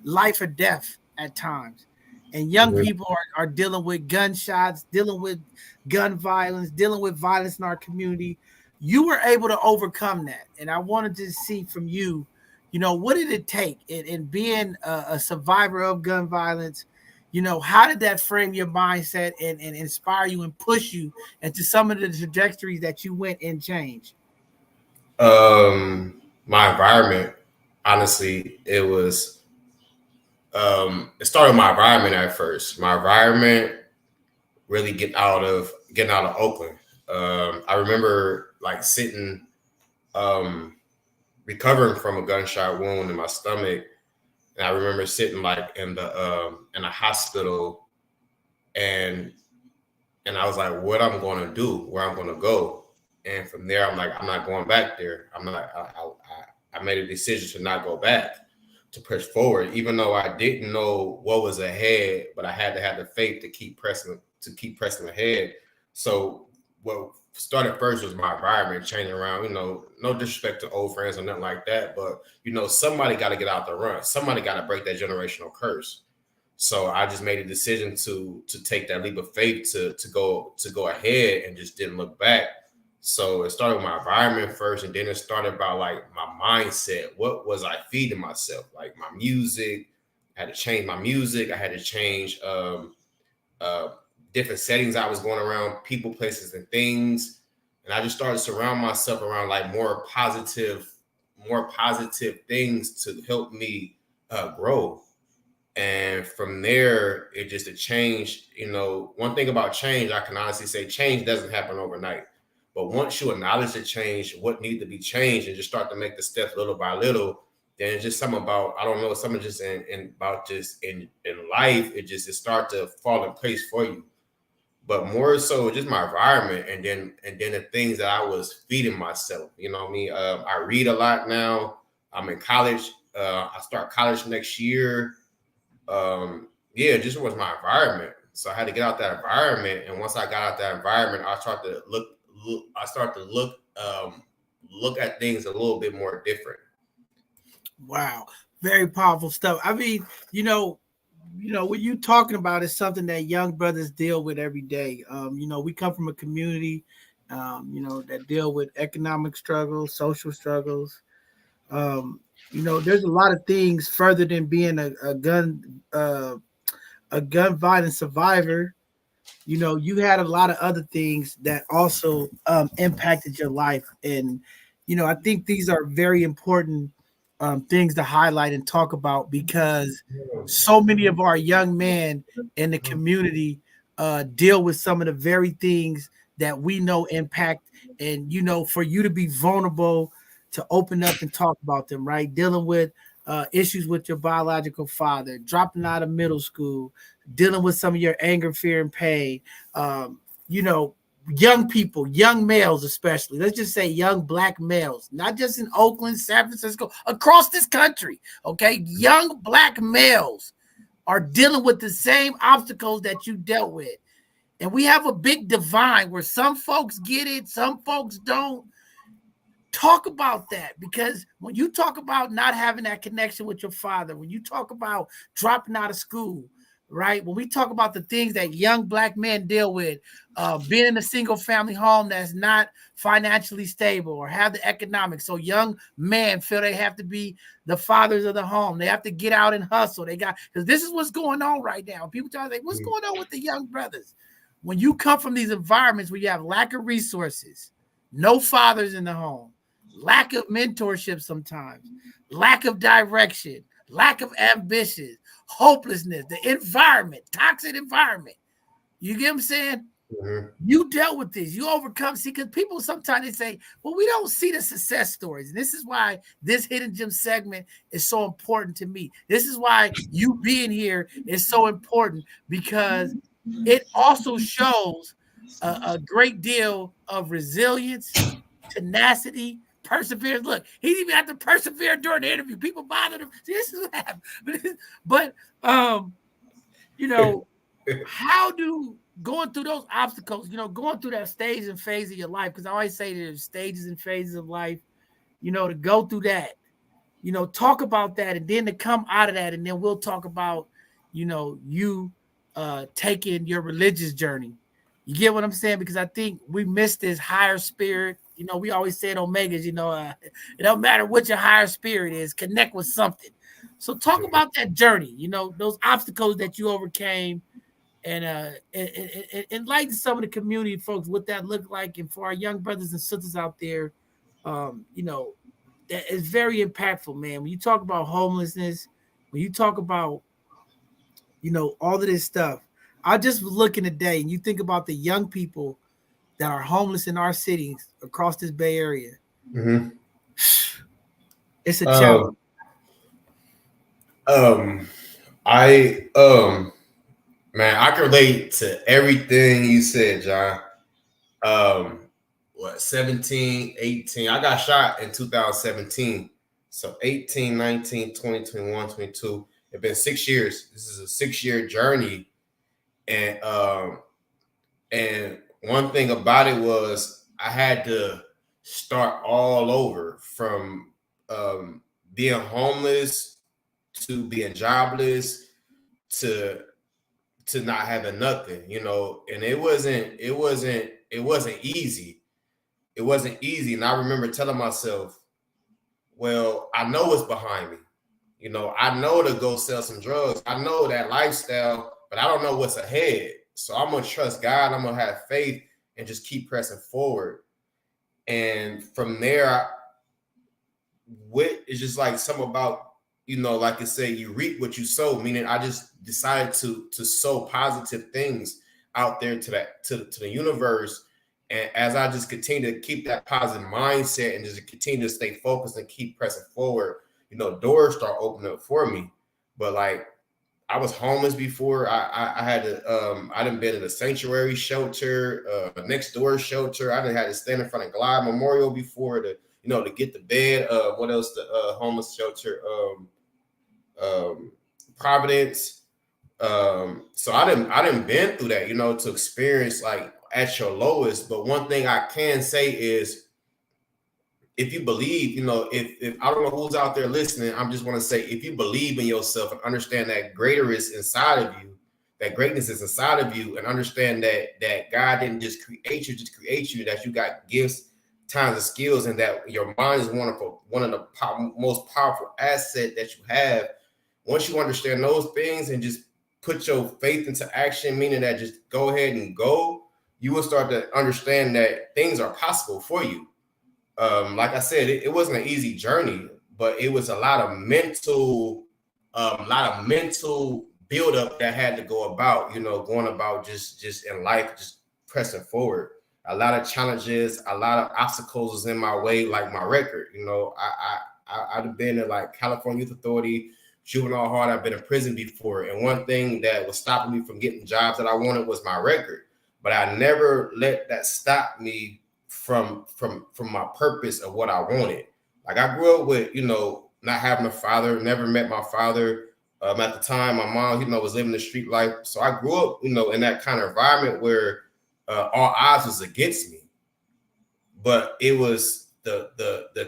life or death at times. And young people are dealing with gunshots, dealing with gun violence, dealing with violence in our community. You were able to overcome that. And I wanted to see from you, what did it take in being a survivor of gun violence? How did that frame your mindset and inspire you and push you into some of the trajectories that you went and changed? My environment, honestly, it was, it started with my environment at first. My environment really getting out of Oakland. I remember like sitting, recovering from a gunshot wound in my stomach. And I remember sitting like in a hospital and I was like, what I'm going to do, where I'm going to go. And from there, I'm like, I'm not going back there. I made a decision to not go back, to push forward, even though I didn't know what was ahead, but I had to have the faith to keep pressing ahead. So what started first was my environment changing around, no disrespect to old friends or nothing like that, but somebody got to get out the run. Somebody got to break that generational curse. So I just made a decision to take that leap of faith to go ahead and just didn't look back. So it started with my environment first, and then it started about like my mindset. What was I feeding myself? Like my music, I had to change my music. I had to change different settings I was going around, people, places, and things. And I just started to surround myself around like more positive things to help me grow. And from there, it changed. One thing about change, I can honestly say change doesn't happen overnight. But once you acknowledge the change, what needs to be changed, and just start to make the steps little by little, then it's just something about, I don't know, something just in life, it start to fall in place for you. But more so just my environment and then the things that I was feeding myself. You know what I mean? I read a lot now. I'm in college. I start college next year. It just was my environment. So I had to get out that environment. And once I got out that environment, I start to look at things a little bit more different. Wow. Very powerful stuff. I mean, what you're talking about is something that young brothers deal with every day. We come from a community, that deal with economic struggles, social struggles. There's a lot of things further than being a gun violence survivor. You had a lot of other things that also impacted your life. And, I think these are very important things to highlight and talk about because so many of our young men in the community deal with some of the very things that we know impact. And, for you to be vulnerable, to open up and talk about them, right? Dealing with issues with your biological father, dropping out of middle school, dealing with some of your anger, fear, and pain. You know, young people, young males especially. Let's just say young Black males, not just in Oakland, San Francisco, across this country. Okay, young Black males are dealing with the same obstacles that you dealt with. And we have a big divide where some folks get it, some folks don't. Talk about that, because when you talk about not having that connection with your father, when you talk about dropping out of school, right? When we talk about the things that young Black men deal with, being in a single family home that's not financially stable or have the economics. So young men feel they have to be the fathers of the home. They have to get out and hustle. Because this is what's going on right now. People try to say, what's going on with the young brothers? When you come from these environments where you have lack of resources, no fathers in the home, lack of mentorship sometimes, lack of direction, lack of ambition, hopelessness, the environment, toxic environment. You get what I'm saying? Mm-hmm. You dealt with this. You overcome. See, because people sometimes they say, well, we don't see the success stories. And this is why this Hidden Gem segment is so important to me. This is why you being here is so important, because it also shows a great deal of resilience, tenacity, perseverance. Look, he didn't even have to persevere during the interview. People bothered him. See, this is what happened. But you know, how do going through those obstacles, you know, going through that stage and phase of your life, because I always say there's stages and phases of life, you know, to go through that, you know, talk about that, and then to come out of that, and then we'll talk about, you know, you taking your religious journey. You get what I'm saying? Because I think we miss this higher spirit. You know, we always say at Omegas, you know, it don't matter what your higher spirit is, connect with something. So talk about that journey, you know, those obstacles that you overcame, and enlighten some of the community folks what that looked like. And for our young brothers and sisters out there, you know, that is very impactful, man. When you talk about homelessness, when you talk about, you know, all of this stuff, I just was looking today, and you think about the young people that are homeless in our cities across this Bay Area. Mm-hmm. It's a challenge. Man, I can relate to everything you said, John. 17, 18. I got shot in 2017. So 18, 19, 20, 21, 22. It's been 6 years. This is a 6-year journey. And one thing about it was I had to start all over, from being homeless to being jobless to not having nothing, you know. And it wasn't easy. It wasn't easy. And I remember telling myself, well, I know what's behind me. You know, I know to go sell some drugs. I know that lifestyle, but I don't know what's ahead. So I'm going to trust God. I'm going to have faith and just keep pressing forward. And from there, it's just like something about, you know, like I say, you reap what you sow, meaning I just decided to sow positive things out there to the universe. And as I just continue to keep that positive mindset and just continue to stay focused and keep pressing forward, you know, doors start opening up for me. But like, I was homeless before. I had to, I done been in a sanctuary shelter, a next door shelter. I done had to stand in front of Glide Memorial before to, you know, to get the bed. What else? The homeless shelter, Providence. So I didn't been through that, you know, to experience like at your lowest. But one thing I can say is, if you believe, you know, if I don't know who's out there listening, I'm just want to say, if you believe in yourself and understand that greater is inside of you, that greatness is inside of you, and understand that God didn't just create you, that you got gifts, talents, and skills, and that your mind is one of the most powerful asset that you have. Once you understand those things and just put your faith into action, meaning that just go ahead and go, you will start to understand that things are possible for you. Like I said, it wasn't an easy journey, but it was a lot of mental buildup that had to go about, you know, going about just in life, just pressing forward. a lot of challenges, a lot of obstacles was in my way, like my record. You know, I've been in like California Youth Authority, juvenile hall. I've been in prison before, and one thing that was stopping me from getting jobs that I wanted was my record. But I never let that stop me from my purpose of what I wanted. Like I grew up with, you know, not having a father, never met my father. At the time, my mom, you know, was living the street life. So I grew up, you know, in that kind of environment where all odds was against me. But it was the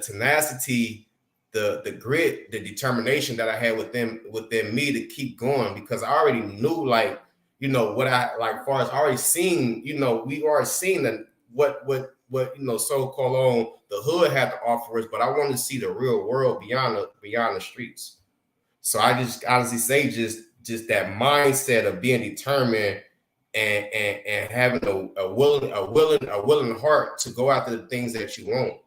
tenacity, the grit, the determination that I had within me to keep going, because I already knew, like, you know, what I like, far as already seen, you know, we already seen that what you know, so-called on the hood had to offer us, but I wanted to see the real world beyond the streets. So I just honestly say just that mindset of being determined and having a willing heart to go after the things that you want.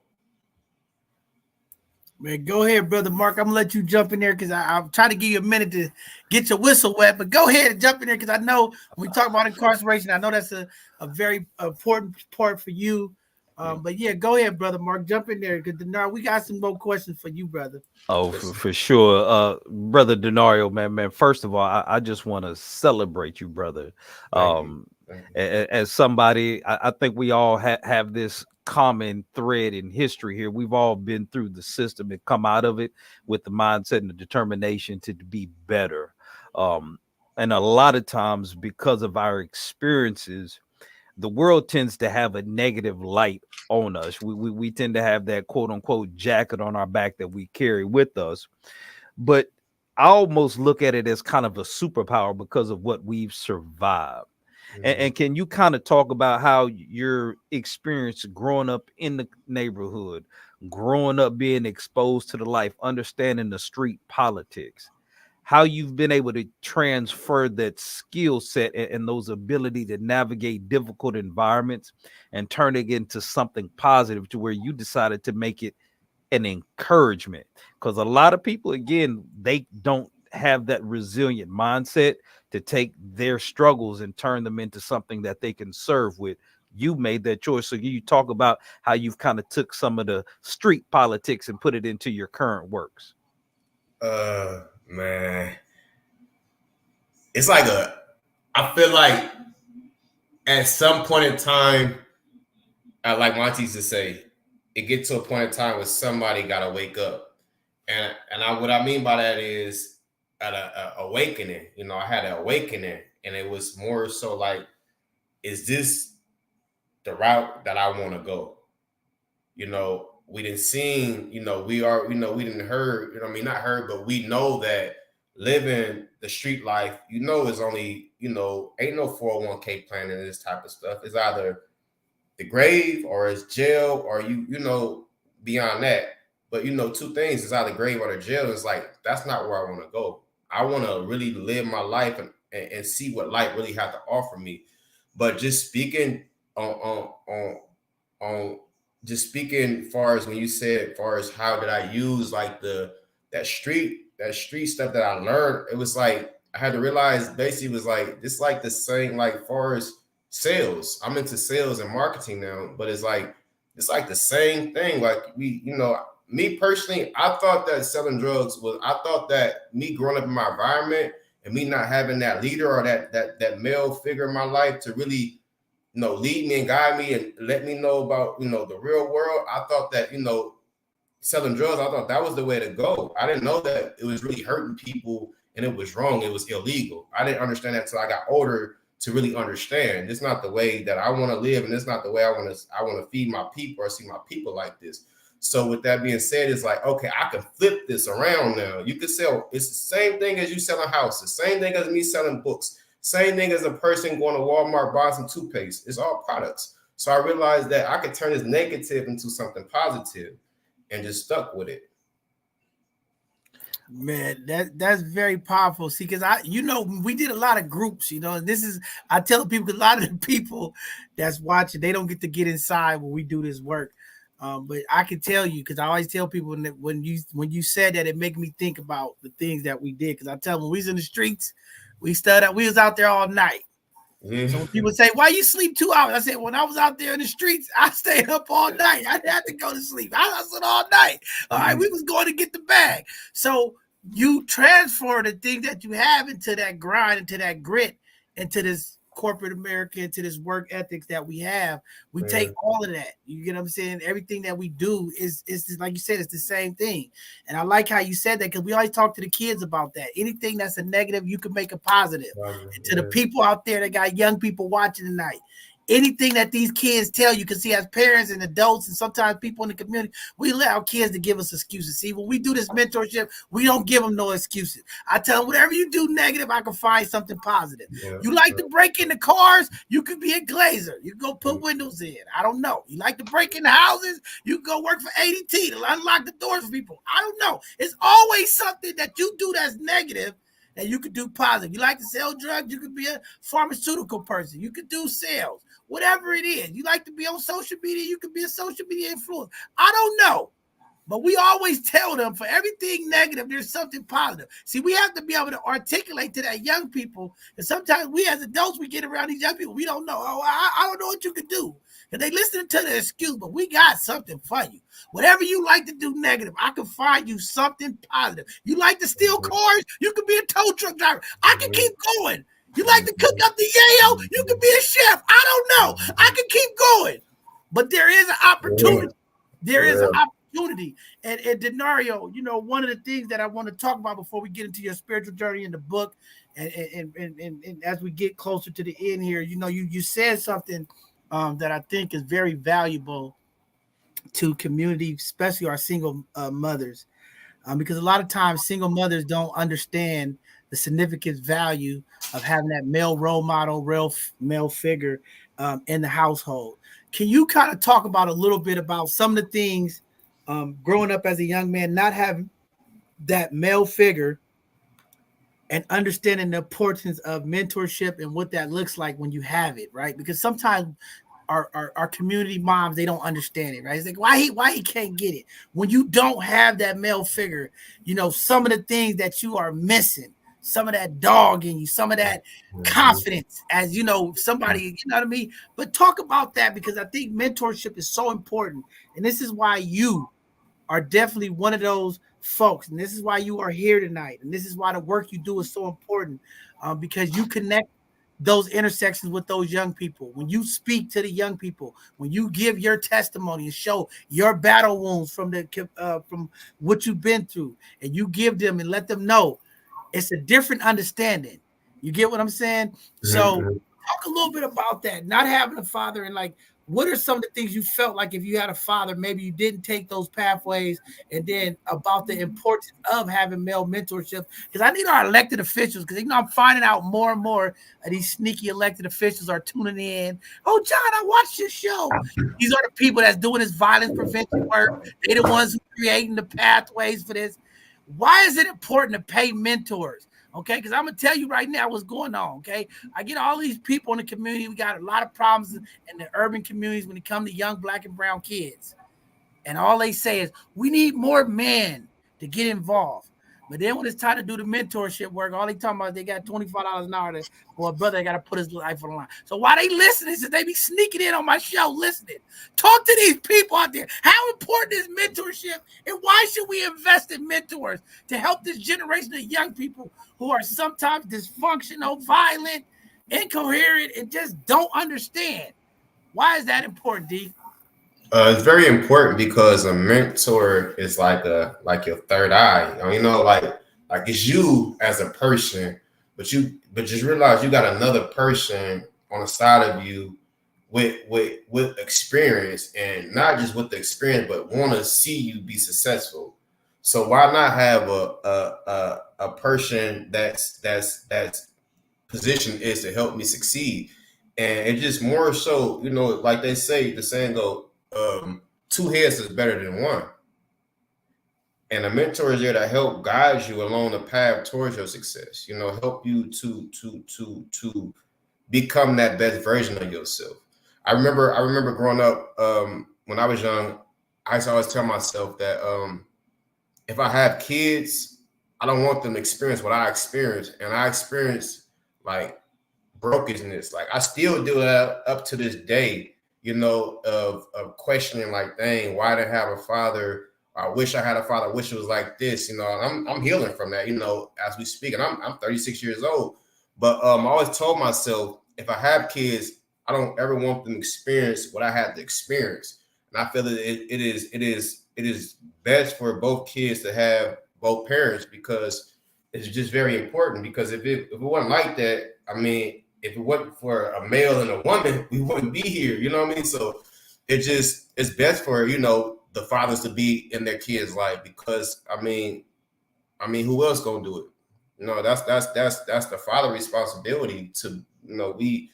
Man, go ahead, brother Mark. I'm gonna let you jump in there because I'm trying to give you a minute to get your whistle wet. But go ahead and jump in there because I know when we talk about incarceration, I know that's a very important part for you. But yeah, go ahead, brother Mark. Jump in there because we got some more questions for you, brother. Oh, for sure. Brother Denario, man. First of all, I just want to celebrate you, brother. Thank you. As somebody, I think we all have this common thread in history here. We've all been through the system and come out of it with the mindset and the determination to be better. And a lot of times, because of our experiences, the world tends to have a negative light on us. We tend to have that quote unquote jacket on our back that we carry with us. But I almost look at it as kind of a superpower because of what we've survived. And can you kind of talk about how your experience growing up in the neighborhood, growing up being exposed to the life, understanding the street politics, how you've been able to transfer that skill set and those ability to navigate difficult environments and turn it into something positive to where you decided to make it an encouragement? Because a lot of people, again, they don't have that resilient mindset to take their struggles and turn them into something that they can serve with. You made that choice. So you talk about how you've kind of took some of the street politics and put it into your current works. Man, it's like I feel like at some point in time, like Monty used to say, it gets to a point in time where somebody got to wake up. And what I mean by that is at a awakening. You know, I had an awakening, and it was more so like, is this the route that I want to go? You know, we didn't see, you know, we didn't heard, you know, I mean, not heard, but we know that living the street life, you know, is only, you know, ain't no 401k plan and this type of stuff. It's either the grave or it's jail, or you know, beyond that. But, you know, two things, it's either grave or the jail. It's like, that's not where I want to go. I want to really live my life and see what life really had to offer me. But just speaking on just speaking far as when you said, far as how did I use like that street stuff that I learned, it was like I had to realize basically it was like it's like the same, like far as sales. I'm into sales and marketing now, but it's like the same thing. Like we, you know, me personally, I thought that selling drugs was, I thought that me growing up in my environment and me not having that leader or that male figure in my life to really, you know, lead me and guide me and let me know about, you know, the real world. I thought that, you know, selling drugs, I thought that was the way to go. I didn't know that it was really hurting people and it was wrong. It was illegal. I didn't understand that until I got older to really understand. It's not the way that I want to live, and it's not the way I want to feed my people or see my people like this. So with that being said, it's like, okay, I can flip this around now. You can sell, it's the same thing as you selling houses, same thing as me selling books, same thing as a person going to Walmart buying some toothpaste. It's all products. So I realized that I could turn this negative into something positive and just stuck with it. Man, that's very powerful. See, because we did a lot of groups, you know, and this is, I tell people, a lot of the people that's watching, they don't get inside when we do this work. But I can tell you, because I always tell people that when you said that, it made me think about the things that we did. Because I tell them when we was in the streets, we was out there all night. Yeah. So when people say, why you sleep 2 hours? I said, when I was out there in the streets, I stayed up all night. I didn't have to go to sleep. I hustled all night. All right, we was going to get the bag. So you transfer the things that you have into that grind, into that grit, into this corporate America, into this work ethics that we have. We take all of that. You get what I'm saying? Everything that we do is like you said, it's the same thing. And I like how you said that, because we always talk to the kids about that. Anything that's a negative, you can make a positive. And to the people out there that got young people watching tonight, anything that these kids tell you, because see, as parents and adults and sometimes people in the community, we allow kids to give us excuses. See, when we do this mentorship, we don't give them no excuses. I tell them, whatever you do negative, I can find something positive. You like to break into cars, you could be a glazer. You can go put windows in. I don't know. You like to break into houses, you can go work for ADT to unlock the doors for people. I don't know. It's always something that you do that's negative that you could do positive. You like to sell drugs, you could be a pharmaceutical person. You could do sales. Whatever it is, you like to be on social media, you could be a social media influencer. I don't know, but we always tell them for everything negative, there's something positive. See, we have to be able to articulate to that young people, and sometimes we as adults, we get around these young people, we don't know. Oh, I don't know what you could do. And they listen to the excuse, but we got something for you. Whatever you like to do negative, I can find you something positive. You like to steal cars, you could be a tow truck driver. I can keep going. You like to cook up the yayo, you could be a chef. I don't know. I can keep going. But there is an opportunity. There is an opportunity. And Denario, you know, one of the things that I want to talk about before we get into your spiritual journey in the book, and as we get closer to the end here, you know, you said something that I think is very valuable to community, especially our single mothers, because a lot of times single mothers don't understand the significant value of having that male role model, real male figure in the household. Can you kind of talk about a little bit about some of the things growing up as a young man, not having that male figure and understanding the importance of mentorship and what that looks like when you have it, right? Because sometimes our community moms, they don't understand it, right? It's like, why he can't get it? When you don't have that male figure, you know, some of the things that you are missing, some of that dog in you, some of that confidence, as you know, somebody, you know what I mean? But talk about that, because I think mentorship is so important. And this is why you are definitely one of those folks. And this is why you are here tonight. And this is why the work you do is so important, because you connect those intersections with those young people. When you speak to the young people, when you give your testimony and show your battle wounds from what you've been through, and you give them and let them know, it's a different understanding. You get what I'm saying? So talk a little bit about that, not having a father, and like, what are some of the things you felt like if you had a father, maybe you didn't take those pathways, and then about the importance of having male mentorship? Because I need our elected officials, because, you know, I'm finding out more and more of these sneaky elected officials are tuning in. Oh, John, I watched your show. These are the people that's doing this violence prevention work. They're the ones who are creating the pathways for this. Why is it important to pay mentors? Okay, because I'm gonna tell you right now what's going on. Okay, I get all these people in the community. We got a lot of problems in the urban communities when it comes to young Black and brown kids, and all they say is we need more men to get involved. But then when it's time to do the mentorship work, all they talking about is they got $25 an hour for a brother that got to put his life on the line. So why they listening? Since they be sneaking in on my show listening, talk to these people out there. How important is mentorship, and why should we invest in mentors to help this generation of young people who are sometimes dysfunctional, violent, incoherent, and just don't understand? Why is that important, D? It's very important because a mentor is like your third eye. You know, like it's you as a person, but just realize you got another person on the side of you with experience, and not just with the experience, but want to see you be successful. So why not have a person that's position is to help me succeed? And it just more so, you know, like they say, the saying go, two heads is better than one. And a mentor is there to help guide you along the path towards your success, you know, help you to become that best version of yourself. I remember growing up, when I was young, I used to always tell myself that if I have kids, I don't want them to experience what I experienced. And I experienced like brokenness. Like I still do that up to this day, of questioning like, dang, why did I have a father? I wish I had a father. I wish it was like this, I'm healing from that, as we speak. And I'm 36 years old. But I always told myself, if I have kids, I don't ever want them to experience what I had to experience. And I feel that it is best for both kids to have both parents, because it's just very important. Because if it wasn't like that, I mean, if it wasn't for a male and a woman, we wouldn't be here. You know what I mean? So it's best for, the fathers to be in their kids' life, because I mean, who else gonna do it? That's the father responsibility to, we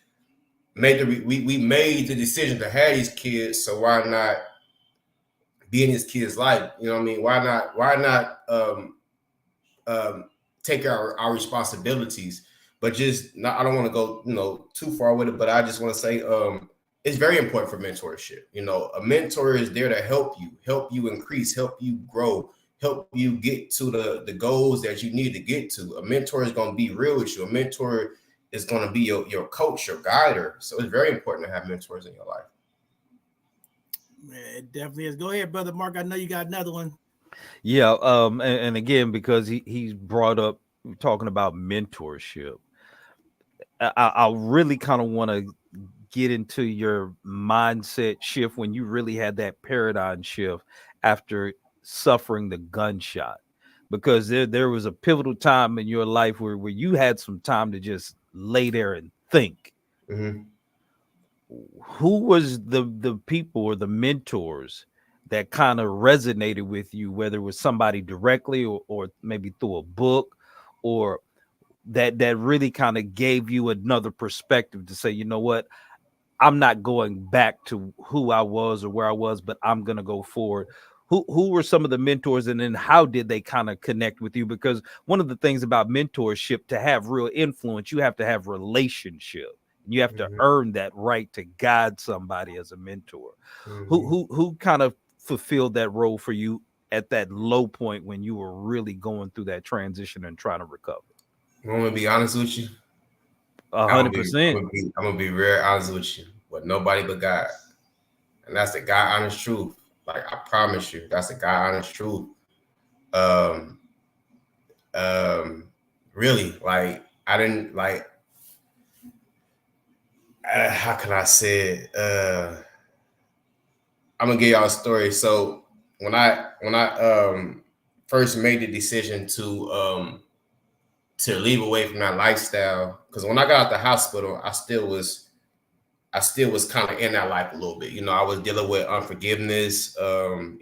made the decision to have these kids, so why not be in his kids' life? You know what I mean? Why not take our responsibilities? But just not, I don't want to go, too far with it, but I just want to say, it's very important for mentorship. A mentor is there to help you increase, help you grow, help you get to the goals that you need to get to. A mentor is going to be real with you. A mentor is going to be your coach, your guider. So it's very important to have mentors in your life. Man, it definitely is. Go ahead, Brother Mark. I know you got another one. Yeah. And again, because he's brought up talking about mentorship, I really kind of want to get into your mindset shift when you really had that paradigm shift after suffering the gunshot, because there was a pivotal time in your life where you had some time to just lay there and think. Mm-hmm. Who was the people or the mentors that kind of resonated with you, whether it was somebody directly or maybe through a book, or that really kind of gave you another perspective to say, you know what, I'm not going back to who I was or where I was, but I'm going to go forward. Who were some of the mentors, and then how did they kind of connect with you? Because one of the things about mentorship, to have real influence, you have to have relationship. You have to earn that right to guide somebody as a mentor. Who kind of fulfilled that role for you at that low point when you were really going through that transition and trying to recover? I'm gonna be honest with you. 100%. I'm gonna be very honest with you. With nobody but God, and that's the God honest truth. Like I promise you, that's the God honest truth. Really, like I didn't like. How can I say it? I'm gonna give y'all a story. So when I first made the decision to leave away from that lifestyle, because when I got out the hospital, I still was kind of in that life a little bit. I was dealing with unforgiveness. I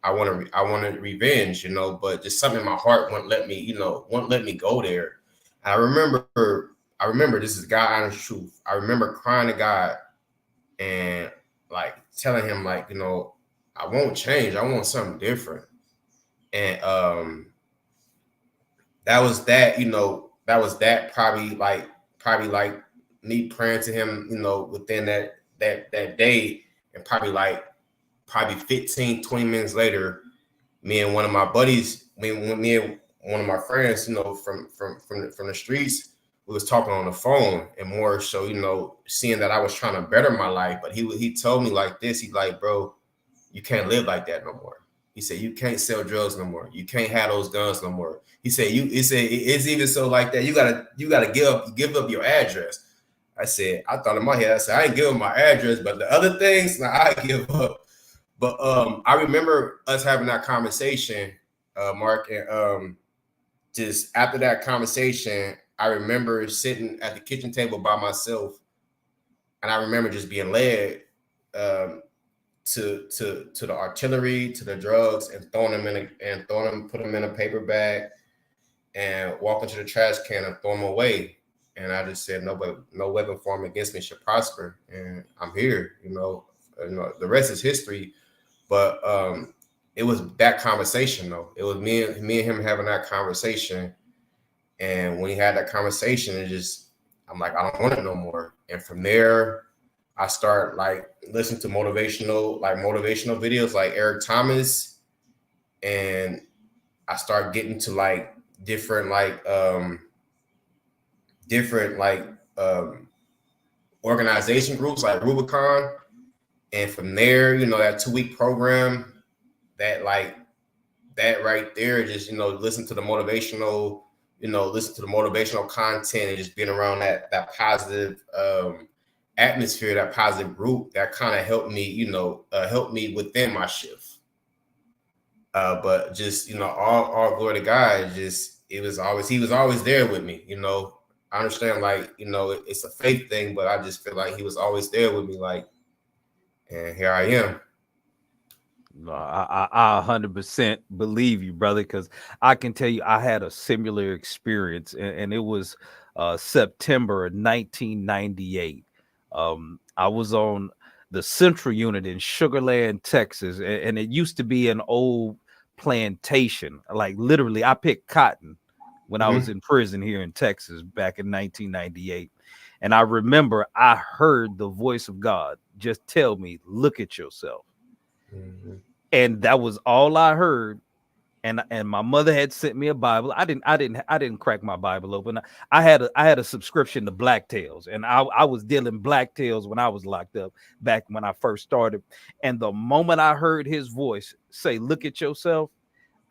wanted revenge, but just something in my heart wouldn't let me go there. I remember this is God honest truth. I remember crying to God and like telling him, like, I won't change. I want something different. And that was probably like me praying to him, within that day. And probably 15, 20 minutes later, me and one of my buddies, me and one of my friends, from the streets, we was talking on the phone, and more so, seeing that I was trying to better my life. But he told me like this. He's like, bro, you can't live like that no more. He said, you can't sell drugs no more. You can't have those guns no more. He said, it's even so like that. You gotta give up your address. I thought in my head, I said, I ain't give up my address, but the other things, now I give up. But I remember us having that conversation, Mark, and just after that conversation, I remember sitting at the kitchen table by myself, and I remember just being led to the artillery, to the drugs, and put them in a paper bag, and walk into the trash can and throw them away. And I just said, no weapon formed against me should prosper, and I'm here. The rest is history. But it was that conversation, though. It was me and him having that conversation. And when he had that conversation, I'm like, I don't want it no more. And from there, I start like listening to motivational videos like Eric Thomas, and I start getting to like different organization groups like Rubicon. And from there, that 2-week program, that right there, just, listen to the motivational, content and just being around that positive atmosphere, that positive group, that kind of helped me within my shift. But just, all glory to God, he was always there with me. I understand, it's a faith thing, but I just feel like he was always there with me, and here I am. No, I 100% believe you, brother, because I can tell you I had a similar experience, and it was September of 1998. I was on the Central Unit in Sugar Land, Texas, and it used to be an old plantation. Like literally, I picked cotton when I was in prison here in Texas back in 1998. And I remember I heard the voice of God just tell me, look at yourself. And that was all I heard. And my mother had sent me a Bible. I didn't crack my Bible open. I had a subscription to Black Tales, and I was dealing Black Tales when I was locked up back when I first started. And the moment I heard his voice say, look at yourself,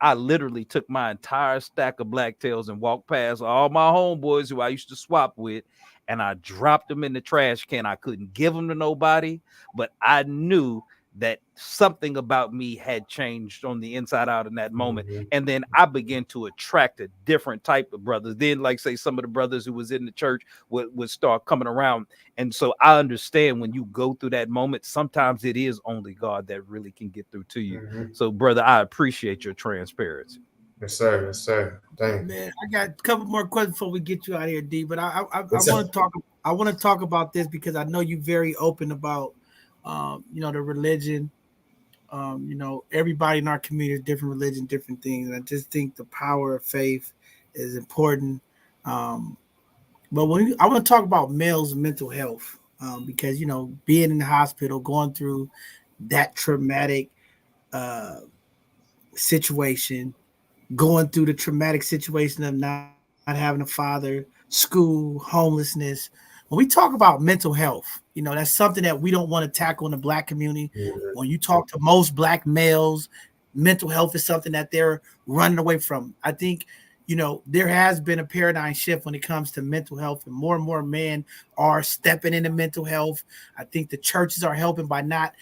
I literally took my entire stack of Black Tales and walked past all my homeboys who I used to swap with, and I dropped them in the trash can. I couldn't give them to nobody, but I knew that something about me had changed on the inside out in that moment. And then I began to attract a different type of brothers. Then, like, say, some of the brothers who was in the church would start coming around. And so I understand when you go through that moment, sometimes it is only God that really can get through to you. So, brother, I appreciate your transparency. Yes, sir. Yes, sir. Thank you. Man, I got a couple more questions before we get you out of here, D. But I want to talk. I want to talk about this because I know you're very open about, the religion. Everybody in our community is different religion, different things. And I just think the power of faith is important. But I want to talk about males' mental health because, being in the hospital, going through that traumatic situation, going through the traumatic situation of not having a father, school, homelessness. When we talk about mental health, that's something that we don't want to tackle in the Black community. When you talk to most Black males, mental health is something that they're running away from. I think, there has been a paradigm shift when it comes to mental health, and more men are stepping into mental health. I think the churches are helping by not,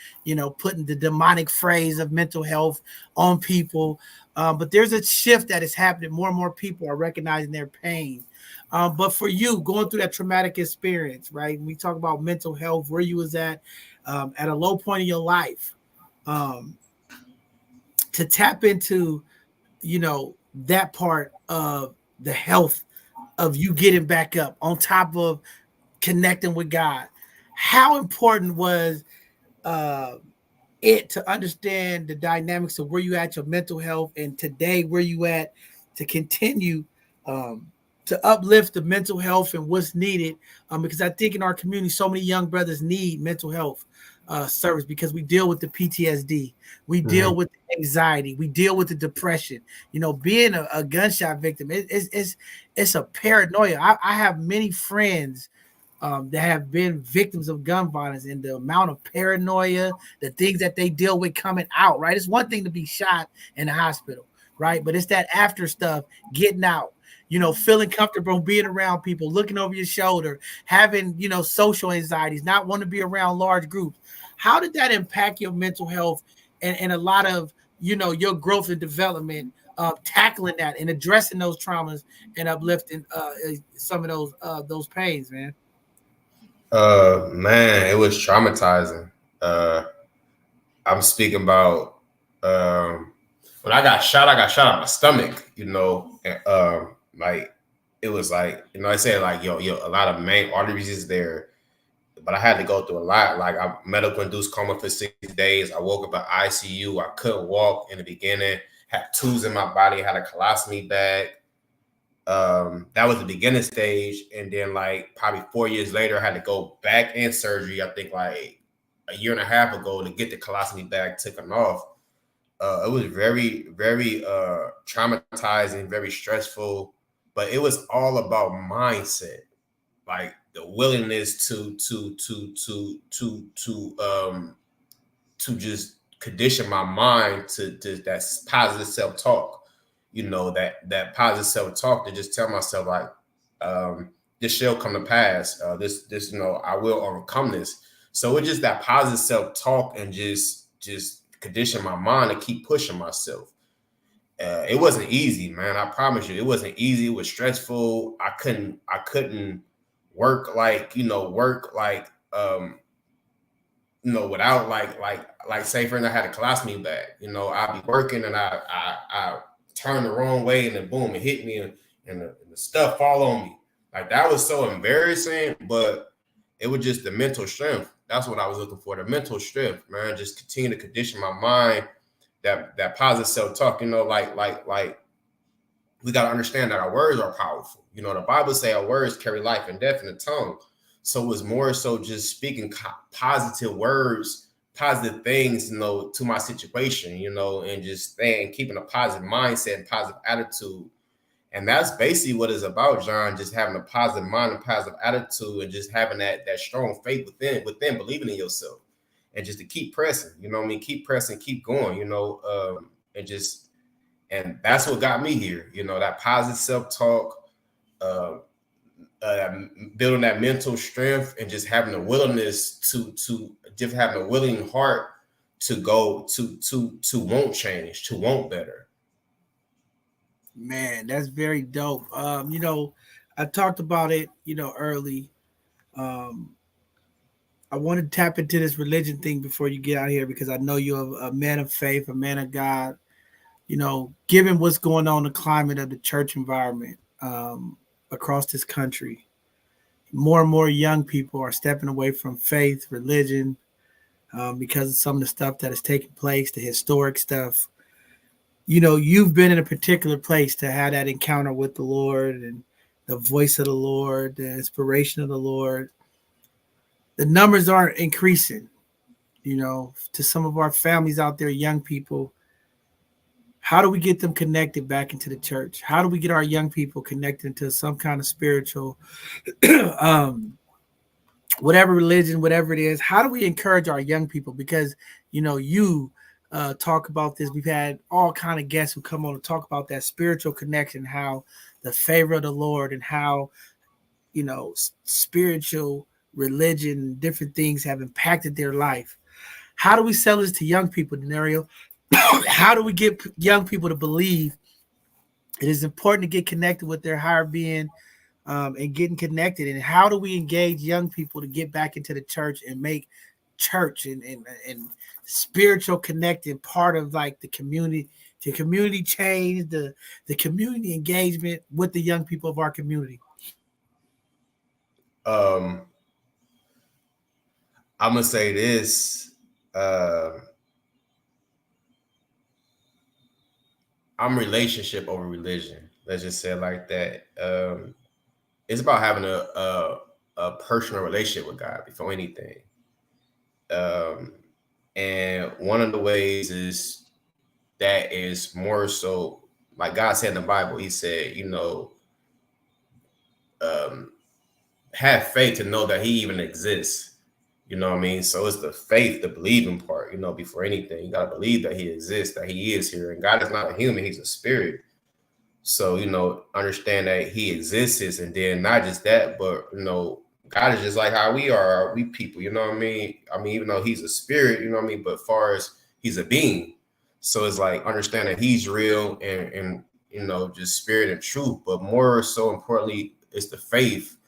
putting the demonic phrase of mental health on people. But there's a shift that is happening. More and more people are recognizing their pain. But for you, going through that traumatic experience, right? We talk about mental health, where you was at a low point in your life, to tap into, that part of the health of you getting back up on top of connecting with God. How important was it to understand the dynamics of where you at, your mental health, and today where you at to continue to uplift the mental health and what's needed? Because I think in our community, so many young brothers need mental health service because we deal with the PTSD, we deal with the anxiety, we deal with the depression. Being a gunshot victim, it's a paranoia. I have many friends that have been victims of gun violence, and the amount of paranoia, the things that they deal with coming out, right? It's one thing to be shot in the hospital, right? But it's that after stuff, getting out, feeling comfortable being around people, looking over your shoulder, having, social anxieties, not wanting to be around large groups. How did that impact your mental health and a lot of, your growth and development, tackling that and addressing those traumas and uplifting some of those pains, man? Man, it was traumatizing. I'm speaking about when I got shot in my stomach, and, it was like, I said, like, yo, a lot of main arteries is there, but I had to go through a lot. Like, I medical induced coma for 6 days. I woke up at ICU. I couldn't walk in the beginning, had tubes in my body, had a colostomy bag. That was the beginning stage. And then, like, probably 4 years later, I had to go back in surgery, I think like a year and a half ago, to get the colostomy bag taken off. It was very, very traumatizing, very stressful, but it was all about mindset. Like, the willingness to just condition my mind to that positive self-talk, that positive self-talk, to just tell myself like, this shall come to pass. This, I will overcome this. So it's just that positive self-talk and just condition my mind to keep pushing myself. It wasn't easy, man. I promise you, it wasn't easy. It was stressful. I couldn't work without like say for instance, I had a colostomy bag. I'd be working and I turn the wrong way and then boom, it hit me and the stuff fall on me. Like that was so embarrassing, but it was just the mental strength. That's what I was looking for, the mental strength, man. Just continue to condition my mind, that positive self-talk, like we got to understand that our words are powerful. The Bible say our words carry life and death in the tongue. So it was more so just speaking positive words, positive things, to my situation, and just keeping a positive mindset and positive attitude. And that's basically what it's about, John, just having a positive mind and positive attitude and just having that strong faith within believing in yourself and just to keep pressing, keep pressing, keep going, and that's what got me here, that positive self-talk, building that mental strength and just having the willingness to just having a willing heart to go to want change, to want better. Man, that's very dope. I talked about it, early. I want to tap into this religion thing before you get out here because I know you're a man of faith, a man of God. Given what's going on, the climate of the church environment across this country, more and more young people are stepping away from faith, religion, because of some of the stuff that is taking place, the historic stuff. You've been in a particular place to have that encounter with the Lord and the voice of the Lord, the inspiration of the Lord. The numbers aren't increasing, to some of our families out there, young people. How do we get them connected back into the church? How do we get our young people connected to some kind of spiritual, whatever religion, whatever it is? How do we encourage our young people? Because, you talk about this. We've had all kind of guests who come on to talk about that spiritual connection, how the favor of the Lord and how, spiritual religion, different things have impacted their life. How do we sell this to young people, Denario? How do we get young people to believe it is important to get connected with their higher being and getting connected? And how do we engage young people to get back into the church and make church and spiritual connecting part of like the community, to community change, the community engagement with the young people of our community? I'm gonna say this. I'm relationship over religion. Let's just say it like that. It's about having a personal relationship with God before anything. And one of the ways is more so, like God said in the Bible, he said, have faith to know that he even exists. You know what I mean? So it's the faith, the believing part, before anything. You got to believe that he exists, that he is here. And God is not a human, he's a spirit. So, understand that he exists. And then not just that, but, God is just like how we are, we people, you know what I mean? Even though he's a spirit, you know what I mean? But as far as he's a being. So it's like, understand that he's real and just spirit and truth. But more so importantly, it's the faith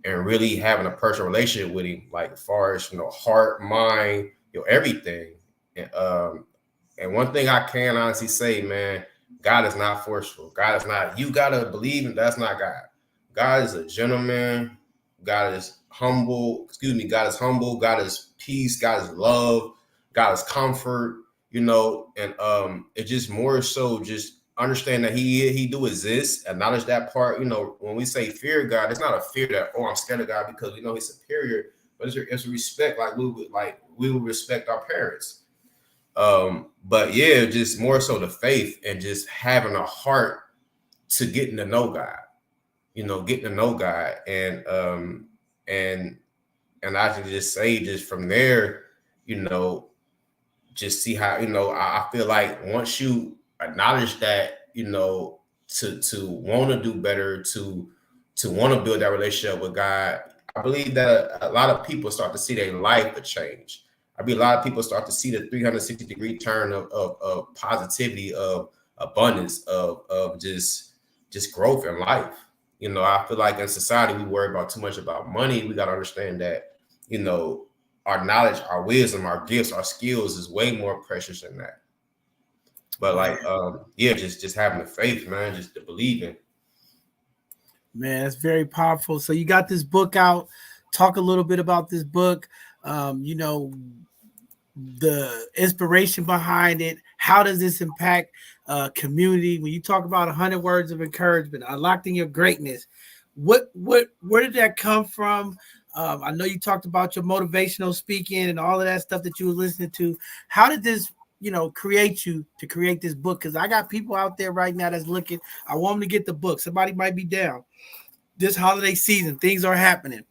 and really having a personal relationship with him, like as far as, heart, mind, everything. And one thing I can honestly say, man, God is not forceful. God is not, you got to believe in, that's not God. God is a gentleman. God is humble. God is humble. God is peace. God is love. God is comfort, and it's just more so just understand that he do exist, acknowledge that part. When we say fear God, it's not a fear that, I'm scared of God because we know he's superior, but it's a respect, like we would respect our parents. But yeah, just more so the faith and just having a heart to getting to know God, getting to know God. and I can just say just from there, just see how, I feel like once you acknowledge that, to want to do better, to want to build that relationship with God, I believe that a lot of people start to see their life change. I believe a lot of people start to see the 360-degree turn of positivity, of abundance, of just growth in life. I feel like in society, we worry about too much about money. We got to understand that, our knowledge, our wisdom, our gifts, our skills is way more precious than that. But like, just having the faith, man, just to believe in. Man, it's very powerful. So you got this book out. Talk a little bit about this book. The inspiration behind it. How does this impact community? When you talk about 100 words of encouragement, unlocking your greatness, where did that come from? I know you talked about your motivational speaking and all of that stuff that you were listening to. How did this, create you to create this book? Because I got people out there right now that's looking. I want them to get the book. Somebody might be down. This holiday season, things are happening.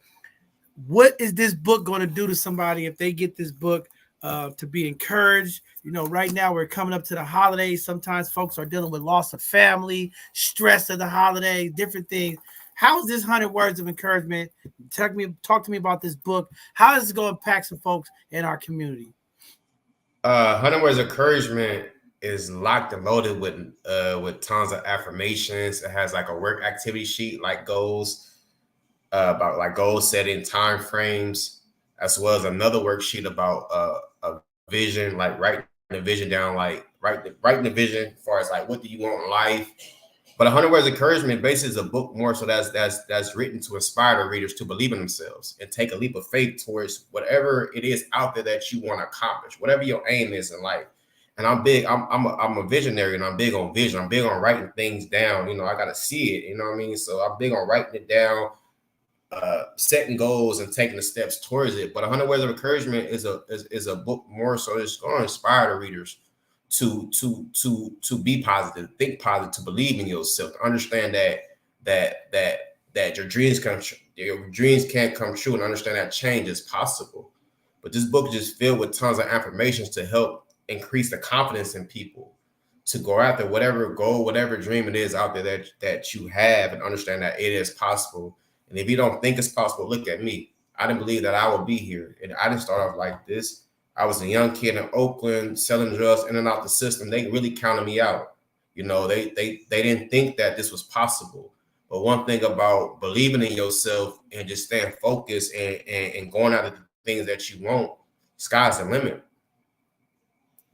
What is this book going to do to somebody if they get this book to be encouraged? Right now we're coming up to the holidays. Sometimes folks are dealing with loss of family, stress of the holidays, different things. How is this 100 words of encouragement? Talk to me about this book. How is it going to impact some folks in our community? 100 words of encouragement is locked and loaded with tons of affirmations. It has like a work activity sheet, like goals, about like goal setting, time frames, as well as another worksheet about a vision, like writing the vision down, like writing the vision as far as like what do you want in life. But 100 words of encouragement basically is a book more so that's written to inspire the readers to believe in themselves and take a leap of faith towards whatever it is out there that you want to accomplish, whatever your aim is in life. And I'm a visionary, and I'm big on vision. I'm big on writing things down. I got to see it. You know what I mean? So I'm big on writing it down, setting goals and taking the steps towards it. But 100 words of encouragement is a book more so it's going to inspire the readers to be positive, think positive, to believe in yourself, to understand that your dreams can't come true, and understand that change is possible. But this book is just filled with tons of affirmations to help increase the confidence in people to go after whatever goal, whatever dream it is out there that you have, and understand that it is possible. And if you don't think it's possible, look at me. I didn't believe that I would be here, and I didn't start off like this. I was a young kid in Oakland selling drugs in and out the system. They really counted me out. They didn't think that this was possible. But one thing about believing in yourself and just staying focused and going after the things that you want, sky's the limit.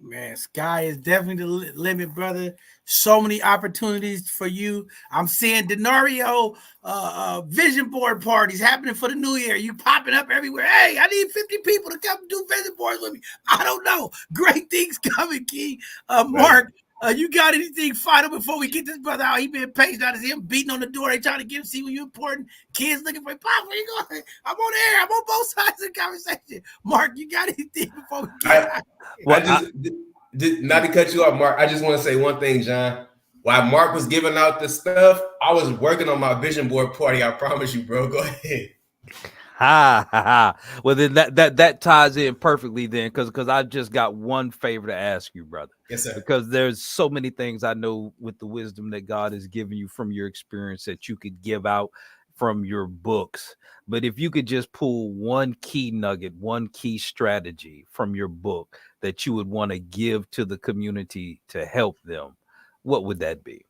Man, sky is definitely the limit, brother. So many opportunities for you. I'm seeing Denario vision board parties happening for the new year. You popping up everywhere. Hey, I need 50 people to come do vision boards with me. I don't know. Great things coming, Key. Mark, you got anything final before we get this brother out? He been paged out as him beating on the door. They trying to get him, see when you're important. Kids looking for Pop, where you going? I'm on air. I'm on both sides of the conversation. Mark, you got anything before we get out? Not to cut you off, Mark, I just want to say one thing, John. While Mark was giving out the stuff, I was working on my vision board party. I promise you, bro. Go ahead. Ha ha ha. Well, then that ties in perfectly then, because I just got one favor to ask you, brother. Yes, sir. Because there's so many things I know with the wisdom that God has given you from your experience that you could give out from your books. But if you could just pull one key nugget, one key strategy from your book that you would want to give to the community to help them, what would that be?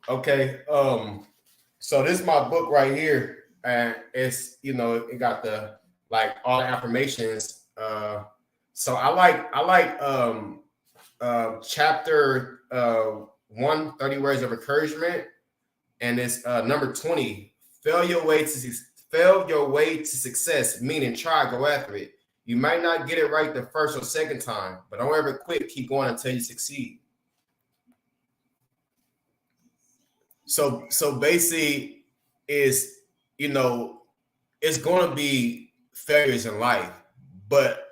Okay. So this is my book right here. And it's, it got the, like, all the affirmations. So I like chapter 1, 30 words of encouragement. And it's number 20, fail your way to success, meaning try, go after it. You might not get it right the first or second time, but don't ever quit. Keep going until you succeed. So basically is, it's going to be failures in life, but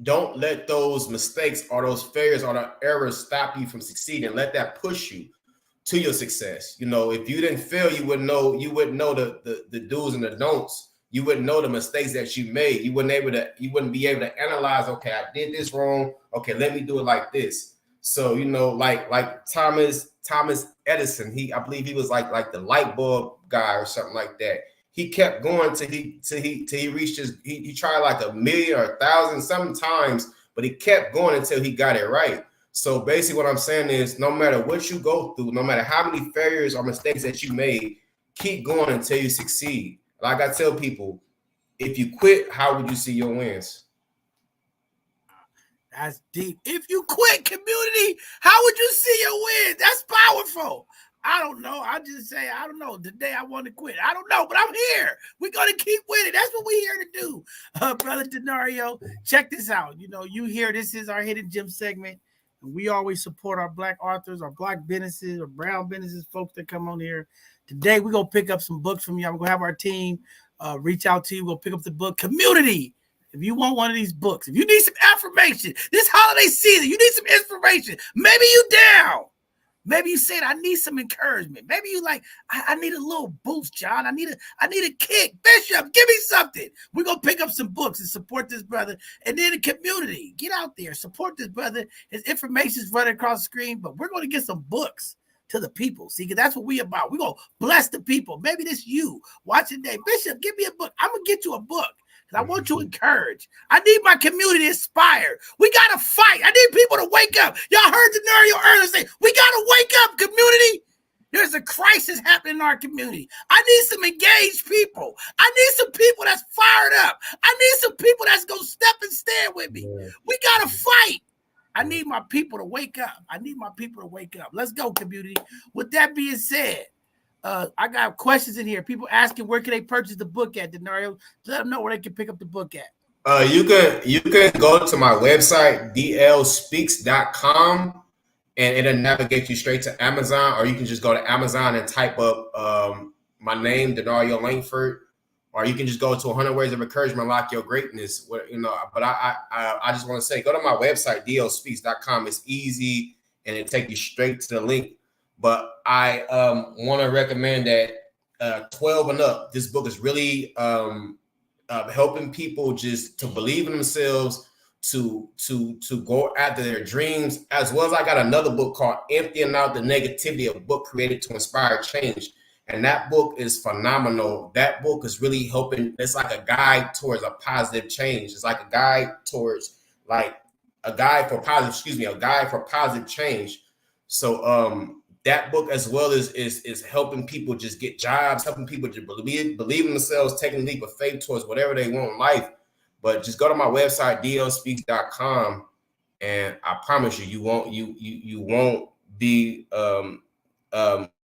don't let those mistakes or those failures or the errors stop you from succeeding. Let that push you to your success. If you didn't fail, you wouldn't know the do's and the don'ts you wouldn't know the mistakes that you made. You wouldn't be able to analyze, okay, I did this wrong. Okay, let me do it like this. So, you know, like Thomas Edison, I believe he was like the light bulb guy or something like that. He kept going till he reached he tried like 1,000,000 or 1,000 sometimes, but he kept going until he got it right. So basically what I'm saying is no matter what you go through, no matter how many failures or mistakes that you made, keep going until you succeed. Like I tell people, if you quit, how would you see your wins? That's deep. If you quit, community, how would you see your wins? That's powerful. I don't know. I just say, I don't know. Today I want to quit. I don't know, but I'm here. We're going to keep winning. That's what we're here to do. Brother Denario, check this out. You know, you hear this is our Hidden Gem segment. We always support our Black authors, our Black businesses, or brown businesses, folks that come on here. Today, we're going to pick up some books from you. I'm going to have our team reach out to you. We'll pick up the book. Community, if you want one of these books, if you need some affirmation, this holiday season, you need some inspiration. Maybe you down. Maybe you said, I need some encouragement. Maybe you like, I need a little boost, John. I need a kick. Bishop, give me something. We're going to pick up some books and support this brother. And then the community, get out there, support this brother. His information is running across the screen, but we're going to get some books to the people. See, because that's what we about. We're going to bless the people. Maybe this you watching today. Bishop, give me a book. I'm going to get you a book. I want to encourage. I need my community inspired. We got to fight. I need people to wake up. Y'all heard Denario earlier say, we got to wake up, community. There's a crisis happening in our community. I need some engaged people. I need some people that's fired up. I need some people that's going to step and stand with me. We got to fight. I need my people to wake up. Let's go, community. With that being said, I got questions in here. People asking where can they purchase the book at, Denario? Let them know where they can pick up the book at. You can go to my website, dlspeaks.com, and it'll navigate you straight to Amazon, or you can just go to Amazon and type up my name, Denario Langford, or you can just go to 100 Ways of Encouragement, Unlock Your Greatness. But I just want to say, go to my website, dlspeaks.com. It's easy, and it take you straight to the link. But I want to recommend that 12 and up. This book is really helping people just to believe in themselves, to go after their dreams, as well as I got another book called Emptying Out the Negativity, a book created to inspire change. And that book is phenomenal. That book is really helping. It's like a guide towards a positive change. It's like a guide towards a guide for positive change. So that book, as well as is helping people just get jobs, helping people to believe in themselves, taking a leap of faith towards whatever they want in life. But just go to my website, dlspeaks.com, and I promise you, you won't be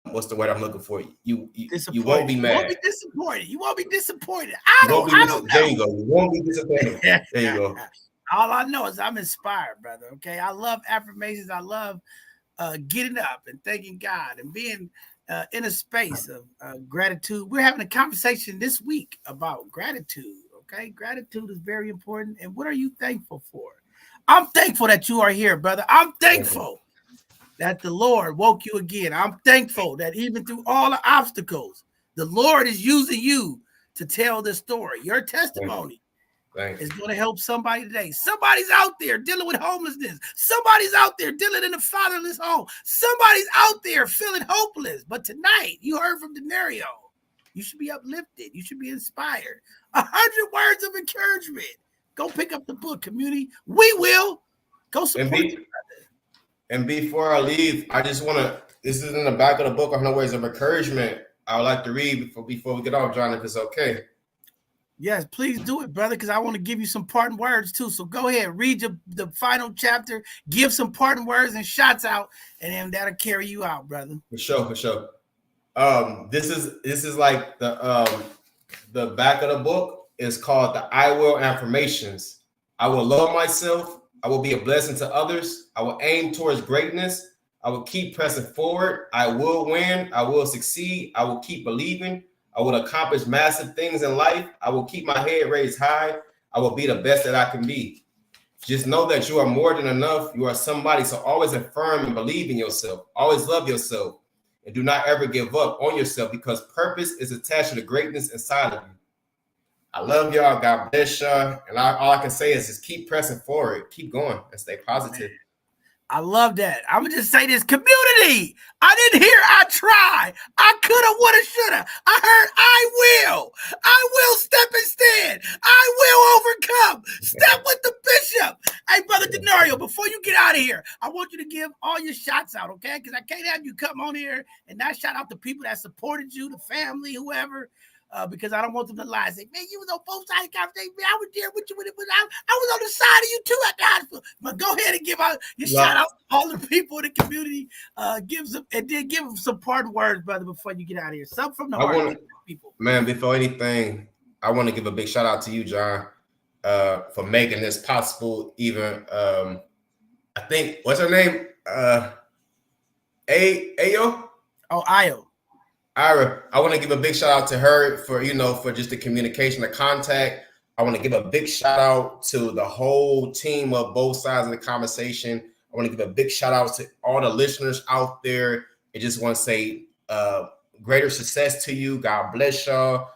what's the word I'm looking for? You won't be mad. You won't be disappointed. I don't know. There you go. You won't be disappointed. There you go. All I know is I'm inspired, brother. Okay, I love affirmations. I love getting up and thanking God and being in a space of gratitude. We're having a conversation this week about gratitude. Okay, gratitude is very important. And what are you thankful for? I'm thankful that you are here, brother. I'm thankful that the Lord woke you again. I'm thankful that even through all the obstacles, the Lord is using you to tell the story. Your testimony is going to help somebody today. Somebody's out there dealing with homelessness. Somebody's out there dealing in a fatherless home. Somebody's out there feeling hopeless. But tonight, you heard from Denario. You should be uplifted. You should be inspired. 100 words of encouragement. Go pick up the book, community. We will. Go support you. And before I leave, I just want to, this is in the back of the book, 100 Ways of Encouragement. I would like to read before we get off, John, if it's okay. Yes, please do it, brother, because I want to give you some parting words too. So go ahead, read the final chapter, give some parting words and shots out, and then that'll carry you out, brother. For sure. This is like the back of the book is called the I Will Affirmations. I will love myself. I will be a blessing to others. I will aim towards greatness. I will keep pressing forward. I will win. I will succeed. I will keep believing. I will accomplish massive things in life. I will keep my head raised high. I will be the best that I can be. Just know that you are more than enough. You are somebody. So always affirm and believe in yourself. Always love yourself. And do not ever give up on yourself, because purpose is attached to the greatness inside of you. I love y'all. God bless y'all. And all I can say is just keep pressing forward, keep going, and stay positive. I love that. I'm gonna just say this: community. I didn't hear I try. I coulda, woulda, shoulda. I heard I will. I will step and stand. I will overcome. Step with the bishop. Hey, Brother Denario, before you get out of here, I want you to give all your shots out, okay? Because I can't have you come on here and not shout out the people that supported you, the family, whoever. Because I don't want them to lie and say, man, you was on both sides of the conversation. Man, I was there with you when it was out. I was on the side of you too at the hospital. But go ahead and give out your shout out to all the people in the community. Give them some parting words, brother, before you get out of here. Something from the heart, people. Man, before anything, I want to give a big shout out to you, John, for making this possible. Even I think what's her name? Ayo? Oh, Ayo. Ira, I want to give a big shout out to her for just the communication, the contact. I want to give a big shout out to the whole team of both sides of the conversation. I want to give a big shout out to all the listeners out there. I just want to say greater success to you. God bless y'all.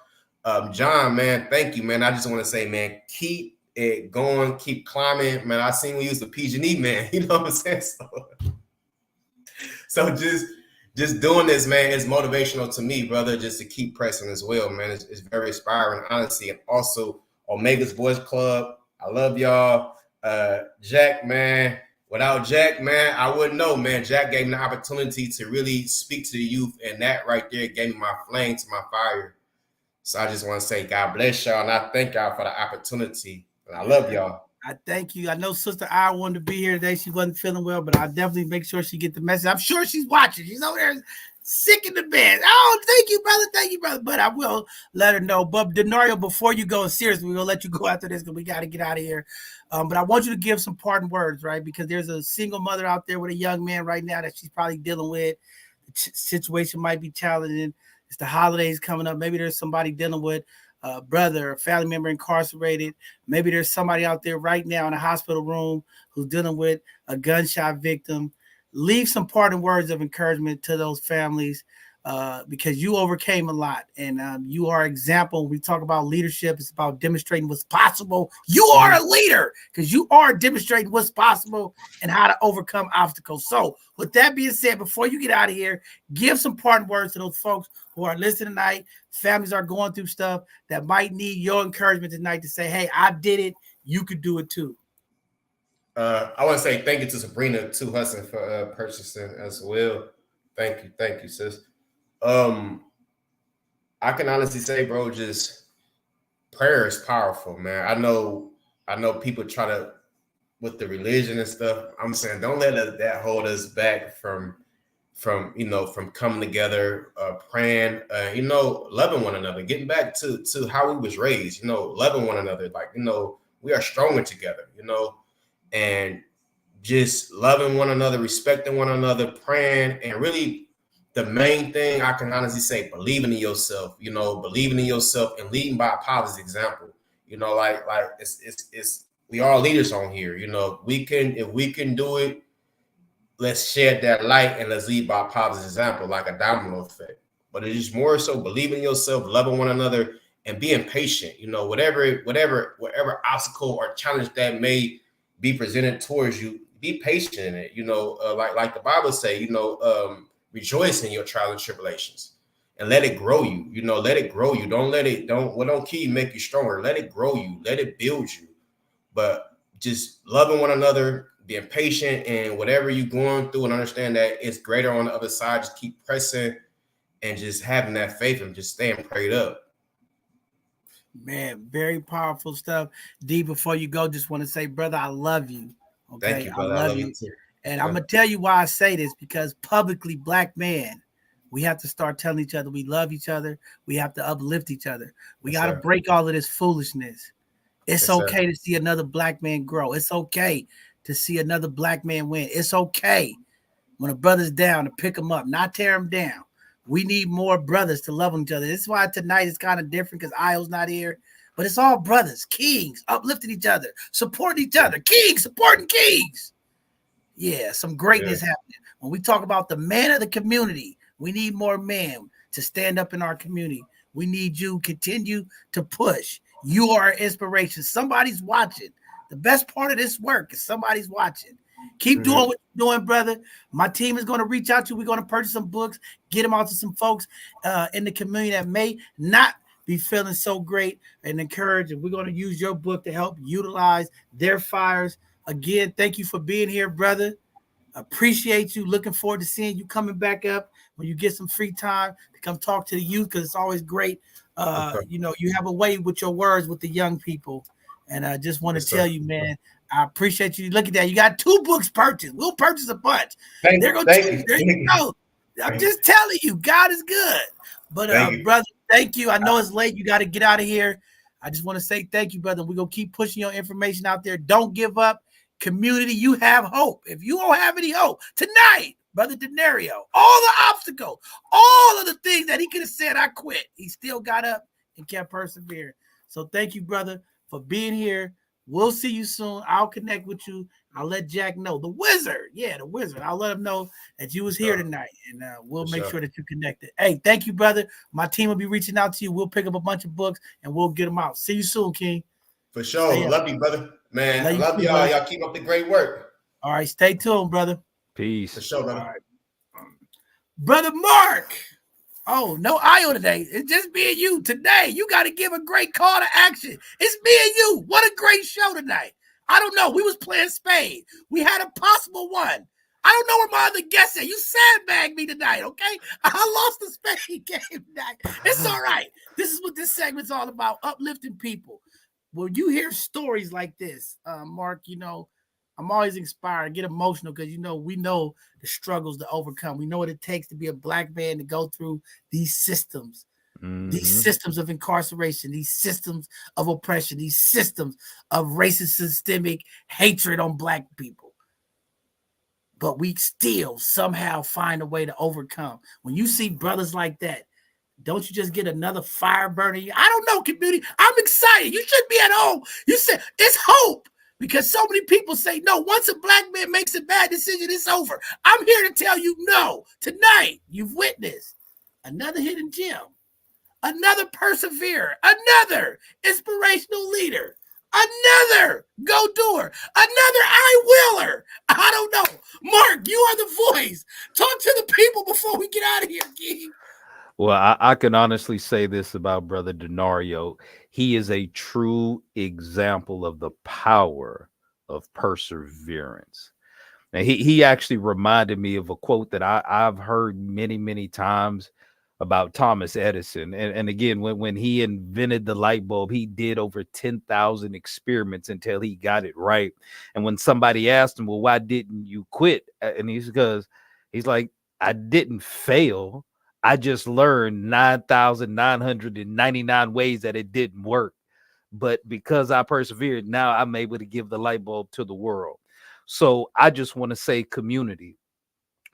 John, man, thank you, man. I just want to say, man, keep it going, keep climbing. Man, I seen we use the PG&E, man. You know what I'm saying? So just doing this, man, is motivational to me, brother, just to keep pressing as well, man. It's very inspiring, honestly. And also, Omega's Boys Club, I love y'all. Jack, man, without Jack, man, I wouldn't know, man. Jack gave me the opportunity to really speak to the youth, and that right there gave me my flame to my fire. So I just want to say God bless y'all, and I thank y'all for the opportunity. And I love y'all. I thank you. I know Sister I wanted to be here today. She wasn't feeling well, but I'll definitely make sure she get the message. I'm sure she's watching. She's over there sick in the bed. Oh, thank you, brother. Thank you, brother. But I will let her know. But Denario, before you go, seriously, we're going to let you go after this because we got to get out of here. But I want you to give some parting words, right? Because there's a single mother out there with a young man right now that she's probably dealing with. The situation might be challenging. It's the holidays coming up. Maybe there's somebody dealing with a brother, a family member incarcerated. Maybe there's somebody out there right now in a hospital room who's dealing with a gunshot victim. Leave some parting words of encouragement to those families because you overcame a lot. And you are an example. When we talk about leadership, it's about demonstrating what's possible. You are a leader because you are demonstrating what's possible and how to overcome obstacles. So with that being said, before you get out of here, give some parting words to those folks who are listening tonight. Families are going through stuff that might need your encouragement tonight to say, hey, I did it. You could do it too. I want to say thank you to Sabrina Two Hudson for purchasing as well. Thank you, sis. I can honestly say, bro, just prayer is powerful, man. I know people try to with the religion and stuff. I'm saying don't let that hold us back from coming together, praying, loving one another, getting back to how we was raised, loving one another, we are stronger together, and just loving one another, respecting one another, praying, and really the main thing I can honestly say, believing in yourself, believing in yourself and leading by a positive example, it's we are leaders on here, if we can do it, let's shed that light and let's lead by a positive example, like a domino effect. But it is more so believing in yourself, loving one another, and being patient, whatever obstacle or challenge that may be presented towards you, be patient in it, like the Bible say, rejoice in your trials and tribulations and let it grow you, let it grow you. Don't kill you, make you stronger. Let it grow you, let it build you. But just loving one another, being patient, and whatever you're going through, and understand that it's greater on the other side. Just keep pressing and just having that faith and just staying prayed up. Man, very powerful stuff. D, before you go, just want to say, brother, I love you. Okay, thank you, brother. I love you too. And I'm gonna tell you why I say this, because publicly, Black man, we have to start telling each other we love each other. We have to uplift each other. We got to break all of this foolishness. It's okay to see another Black man grow. It's okay to see another Black man win. It's okay when a brother's down to pick him up, not tear him down. We need more brothers to love each other. This is why tonight is kind of different because Io's not here. But it's all brothers, kings, uplifting each other, supporting each other. Kings supporting kings. Yeah, some greatness happening. When we talk about the man of the community, we need more men to stand up in our community. We need you to continue to push. You are an inspiration. Somebody's watching. The best part of this work is somebody's watching. Keep doing what you're doing, brother. My team is going to reach out to you. We're going to purchase some books, get them out to some folks in the community that may not be feeling so great and encouraged. And we're going to use your book to help utilize their fires. Again, thank you for being here, brother. Appreciate you. Looking forward to seeing you coming back up when you get some free time to come talk to the youth, because it's always great. You know, you have a way with your words with the young people. And I just want to tell you, man, I appreciate you. Look at that. You got 2 books purchased. We'll purchase a bunch. Thank There you go. I'm just telling you, God is good. But brother, thank you. I know it's late. You got to get out of here. I just want to say thank you, brother. We're going to keep pushing your information out there. Don't give up. Community, you have hope. If you don't have any hope tonight, Brother Denario, all the obstacles, all of the things that he could have said, I quit, he still got up and kept persevering. So thank you, brother, for being here. We'll see you soon. I'll connect with you. I'll let Jack know. The Wizard. Yeah, the Wizard. I'll let him know that you was here tonight, and we'll make sure that you connected. Hey, thank you, brother. My team will be reaching out to you. We'll pick up a bunch of books, and we'll get them out. See you soon, King. For sure. Love you, brother. Man, I love y'all. Brother. Y'all keep up the great work. All right, stay tuned, brother. Peace. For sure, brother. All right. Brother Mark. Oh, no IO today. It's just me and you. Today, you got to give a great call to action. It's me and you. What a great show tonight. I don't know. We was playing spade. We had a possible one. I don't know where my other guests at. You sandbagged me tonight, okay? I lost the spade game tonight. It's all right. This is what this segment's all about, uplifting people. When you hear stories like this, Mark, you know, I'm always inspired. I get emotional because, you know, we know the struggles to overcome. We know what it takes to be a Black man to go through these systems, these systems of incarceration, these systems of oppression, these systems of racist systemic hatred on Black people. But we still somehow find a way to overcome. When you see brothers like that, don't you just get another fire burning? I don't know, community. I'm excited. You should be at home. You said it's hope. Because so many people say, no, once a Black man makes a bad decision, it's over. I'm here to tell you, no. Tonight, you've witnessed another hidden gem, another perseverer, another inspirational leader, another go-doer, another I-willer. I don't know. Mark, you are the voice. Talk to the people before we get out of here, King. Well, I can honestly say this about Brother Denario. He is a true example of the power of perseverance. And he actually reminded me of a quote that I've heard many, many times about Thomas Edison. And again, when he invented the light bulb, he did over 10,000 experiments until he got it right. And when somebody asked him, well, why didn't you quit? And he's like, I didn't fail. I just learned 9,999 ways that it didn't work. But because I persevered, now I'm able to give the light bulb to the world. So I just want to say, community,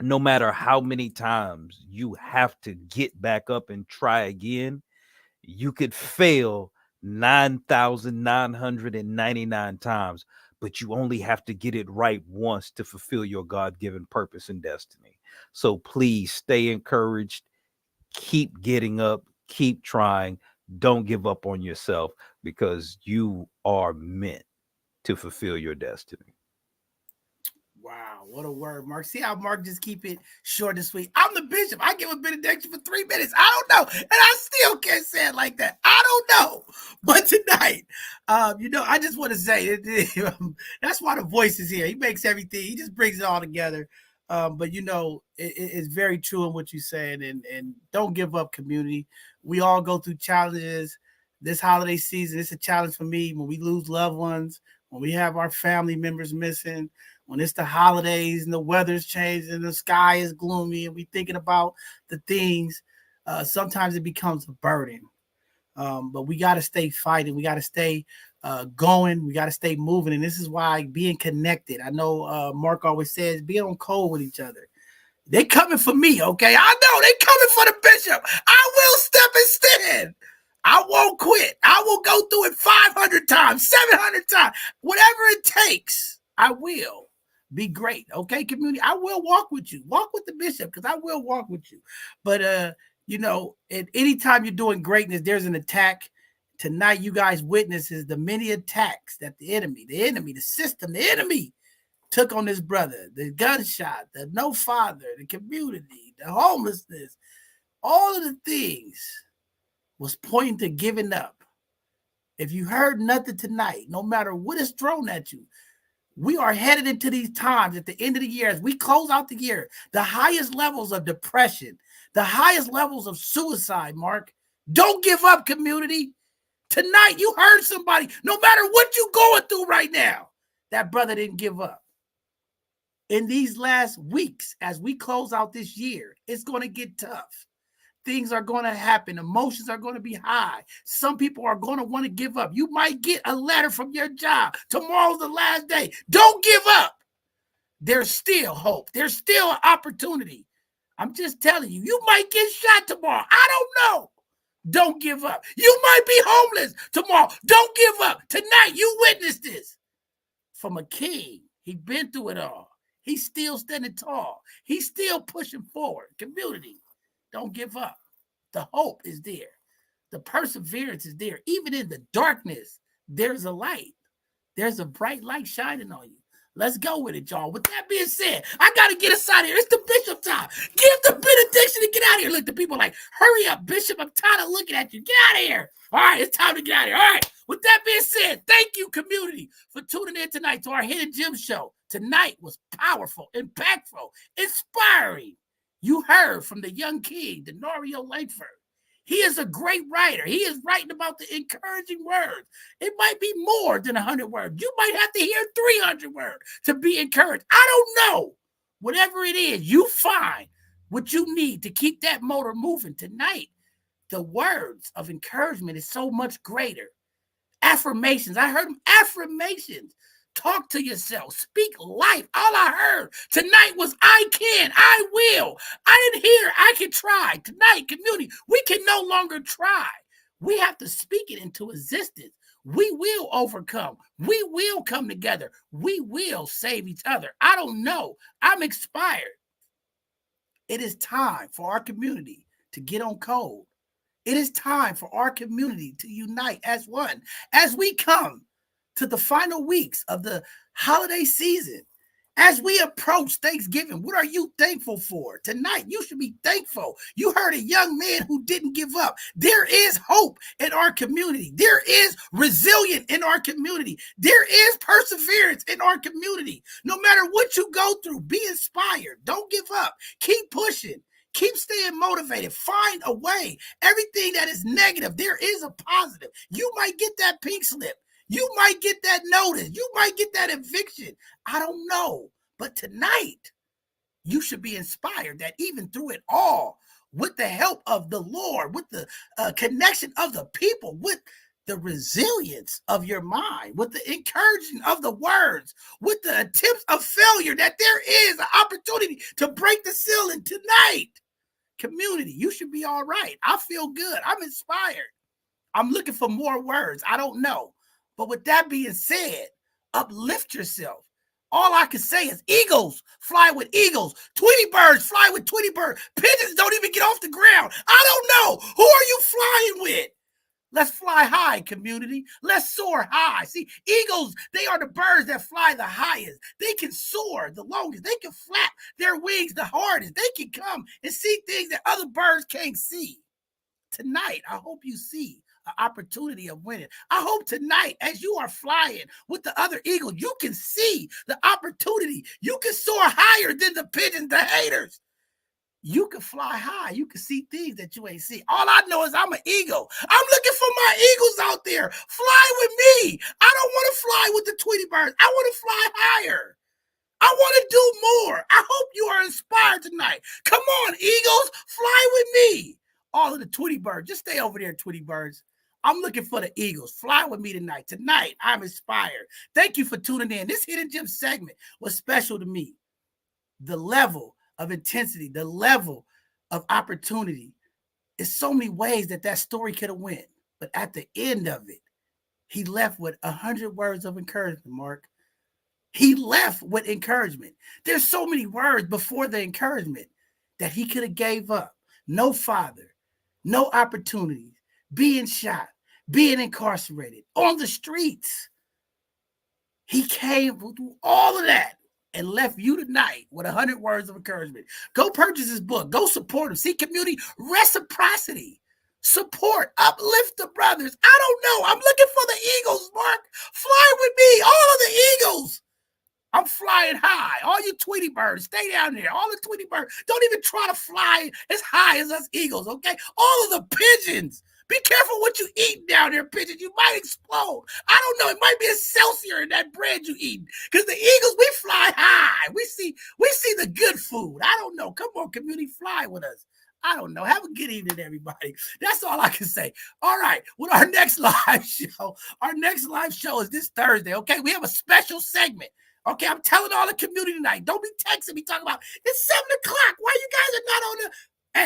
no matter how many times you have to get back up and try again, you could fail 9,999 times, but you only have to get it right once to fulfill your God-given purpose and destiny. So please stay encouraged. Keep getting up, keep trying. Don't give up on yourself, because you are meant to fulfill your destiny. Wow, what a word, Mark. See how Mark just keep it short and sweet. I'm the bishop. I give a benediction for 3 minutes. I don't know. And I still can't say it like that. I don't know. But tonight, you know, I just want to say that's why the voice is here. He makes everything. He just brings it all together. But, you know, it's very true in what you're saying. And don't give up, community. We all go through challenges. This holiday season, it's a challenge for me when we lose loved ones, when we have our family members missing, when it's the holidays and the weather's changing and the sky is gloomy and we thinking about the things. Sometimes it becomes a burden. But we got to stay fighting. We got to stay going. We got to stay moving. And this is why being connected. I know Mark always says, be on code with each other. They coming for me, okay? I know they coming for the bishop. I will step and stand. I won't quit. I will go through it 500 times, 700 times. Whatever it takes, I will be great, okay, community? I will walk with you. Walk with the bishop, because I will walk with you. But, you know, at any time you're doing greatness, there's an attack Tonight, you guys witnesses the many attacks that the enemy, the system, the enemy took on this brother, the gunshot, the no father, the community, the homelessness, all of the things was pointing to giving up. If you heard nothing tonight, no matter what is thrown at you, we are headed into these times at the end of the year, as we close out the year, the highest levels of depression, the highest levels of suicide, Mark. Don't give up, community. Tonight, you heard somebody, no matter what you're going through right now, that brother didn't give up. In these last weeks, as we close out this year, it's going to get tough. Things are going to happen. Emotions are going to be high. Some people are going to want to give up. You might get a letter from your job. Tomorrow's the last day. Don't give up. There's still hope. There's still an opportunity. I'm just telling you, you might get shot tomorrow. I don't know. Don't give up. You might be homeless tomorrow. Don't give up. Tonight, you witnessed this from a king. He's been through it all. He's still standing tall. He's still pushing forward. Community, don't give up. The hope is there. The perseverance is there. Even in the darkness, there's a light. There's a bright light shining on you. Let's go with it, y'all. With that being said, I got to get us out of here. It's the bishop time. Give the benediction and get out of here. Look, the people like, hurry up, bishop. I'm tired of looking at you. Get out of here. All right, it's time to get out of here. All right. With that being said, thank you, community, for tuning in tonight to our Hidden Gem show. Tonight was powerful, impactful, inspiring. You heard from the young king, Denario Langford. He is a great writer. He is writing about the encouraging words. It might be more than 100 words. You might have to hear 300 words to be encouraged. I don't know. Whatever it is, you find what you need to keep that motor moving. Tonight, the words of encouragement is so much greater. Affirmations. I heard them. Affirmations. Talk to yourself. Speak life. All I heard tonight was I can. I will. I didn't hear I can try. Tonight, community, we can no longer try. We have to speak it into existence. We will overcome. We will come together. We will save each other. I don't know. I'm inspired. It is time for our community to get on code. It is time for our community to unite as one as we come to the final weeks of the holiday season. As we approach Thanksgiving, what are you thankful for? Tonight, you should be thankful. You heard a young man who didn't give up. There is hope in our community. There is resilience in our community. There is perseverance in our community. No matter what you go through, be inspired. Don't give up. Keep pushing. Keep staying motivated. Find a way. Everything that is negative, there is a positive. You might get that pink slip. You might get that notice. You might get that eviction. I don't know. But tonight, you should be inspired that even through it all, with the help of the Lord, with the connection of the people, with the resilience of your mind, with the encouragement of the words, with the attempts of failure, that there is an opportunity to break the ceiling tonight. Community, you should be all right. I feel good. I'm inspired. I'm looking for more words. I don't know. But with that being said, uplift yourself. All I can say is eagles fly with eagles. Tweety birds fly with Tweety birds. Pigeons don't even get off the ground. I don't know. Who are you flying with? Let's fly high, community. Let's soar high. See, eagles, they are the birds that fly the highest. They can soar the longest. They can flap their wings the hardest. They can come and see things that other birds can't see. Tonight, I hope you see an opportunity of winning. I hope tonight, as you are flying with the other eagles, you can see the opportunity. You can soar higher than the pigeons, the haters. You can fly high. You can see things that you ain't see. All I know is I'm an eagle. I'm looking for my eagles out there. Fly with me. I don't want to fly with the Tweety birds. I want to fly higher. I want to do more. I hope you are inspired tonight. Come on, eagles, fly with me. All of the Tweety birds, just stay over there, Tweety birds. I'm looking for the eagles. Fly with me tonight. Tonight, I'm inspired. Thank you for tuning in. This Hidden Gem segment was special to me. The level of intensity, the level of opportunity. There's so many ways that story could have went. But at the end of it, he left with 100 words of encouragement, Mark. He left with encouragement. There's so many words before the encouragement that he could have gave up. No father, no opportunities, being shot, being incarcerated, on the streets. He came through all of that and left you tonight with 100 words of encouragement. Go purchase his book. Go support him. See community reciprocity. Support. Uplift the brothers. I don't know. I'm looking for the Eagles, Mark. Fly with me. All of the Eagles. I'm flying high. All you Tweety birds, stay down there. All the Tweety birds, don't even try to fly as high as us Eagles, okay? All of the pigeons. Be careful what you eat down there, pigeons. You might explode. I don't know. It might be a Excelsior in that bread you eat. Because the Eagles, we fly high. We see the good food. I don't know. Come on, community, fly with us. I don't know. Have a good evening, everybody. That's all I can say. All right. With our next live show is this Thursday, okay? We have a special segment. Okay, I'm telling all the community tonight. Don't be texting me talking about it's 7 o'clock. Why you guys are not on the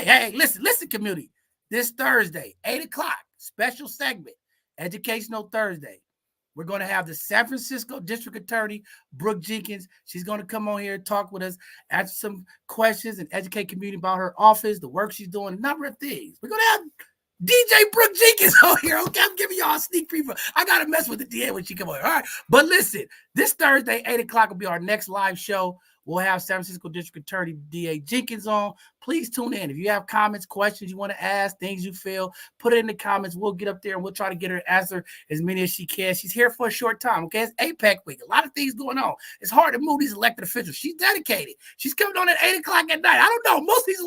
Hey, listen, community. This Thursday, 8 o'clock, special segment, Educational Thursday. We're going to have the San Francisco District Attorney, Brooke Jenkins. She's going to come on here and talk with us, answer some questions, and educate community about her office, the work she's doing, a number of things. We're going to have DJ Brooke Jenkins on here. Okay, I'm giving y'all a sneak preview. I got to mess with the DA when she come on here. All right, but listen, this Thursday, 8 o'clock will be our next live show. We'll have San Francisco District Attorney DA Jenkins on. Please tune in. If you have comments, questions you want to ask, things you feel, put it in the comments. We'll get up there and we'll try to get her to answer as many as she can. She's here for a short time, okay? It's APEC week. A lot of things going on. It's hard to move these elected officials. She's dedicated. She's coming on at 8 o'clock at night. I don't know. Most of these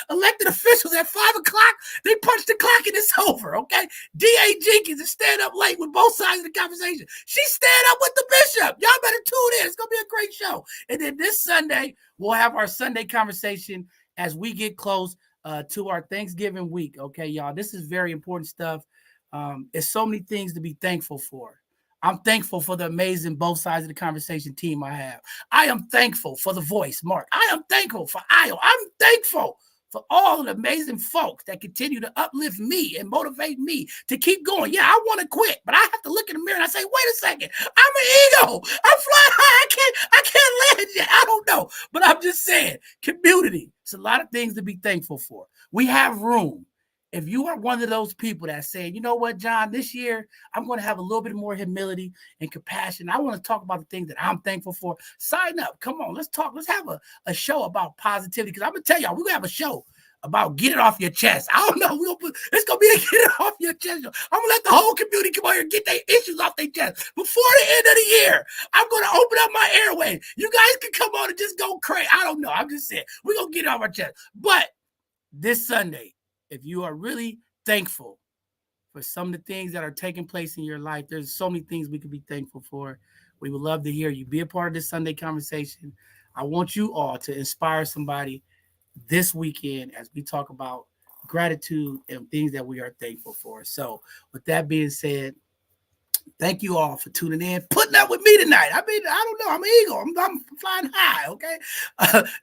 elected officials at 5 o'clock, they punch the clock and it's over, okay? DA Jenkins is staying up late with both sides of the conversation. She's staying up with the bishop. Y'all better tune in. It's going to be a great show. And then this Sunday, we'll have our Sunday conversation as we get close to our Thanksgiving week. Okay, y'all, this is very important stuff. There's so many things to be thankful for. I'm thankful for the amazing both sides of the conversation team I have. I am thankful for the voice, Mark. I am thankful for Io. I'm thankful for all of the amazing folks that continue to uplift me and motivate me to keep going. Yeah, I want to quit, but I have to look in the mirror and I say, wait a second, I'm an eagle. I'm flying high. I can't land yet. I don't know, but I'm just saying, community, it's a lot of things to be thankful for. We have room. If you are one of those people that say, you know what, John, this year, I'm going to have a little bit more humility and compassion. I want to talk about the things that I'm thankful for. Sign up. Come on, let's talk. Let's have a show about positivity. Because I'm going to tell y'all, we're going to have a show about get it off your chest. I don't know. It's going to be a get it off your chest. I'm going to let the whole community come out here and get their issues off their chest. Before the end of the year, I'm going to open up my airway. You guys can come on and just go crazy. I don't know. I'm just saying, we're going to get it off our chest. But this Sunday, if you are really thankful for some of the things that are taking place in your life, there's so many things we could be thankful for. We would love to hear you. Be a part of this Sunday conversation. I want you all to inspire somebody this weekend as we talk about gratitude and things that we are thankful for. So with that being said, thank you all for tuning in, putting up with me tonight. I mean, I don't know. I'm an eagle. I'm flying high, okay?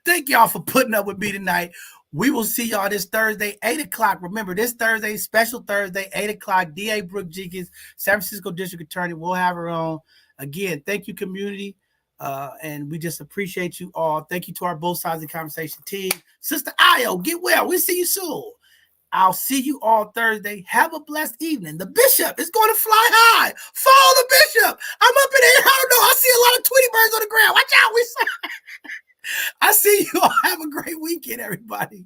Thank y'all for putting up with me tonight. We will see y'all this Thursday, 8 o'clock. Remember, this Thursday, special Thursday, 8 o'clock, DA Brooke Jenkins, San Francisco District Attorney. We'll have her on. Again, thank you, community. And we just appreciate you all. Thank you to our both sides of the conversation team. Sister Io, get well. We'll see you soon. I'll see you all Thursday. Have a blessed evening. The bishop is going to fly high. Follow the bishop. I'm up in here. I don't know. I see a lot of Tweety birds on the ground. Watch out. I see you all. Have a great weekend, everybody.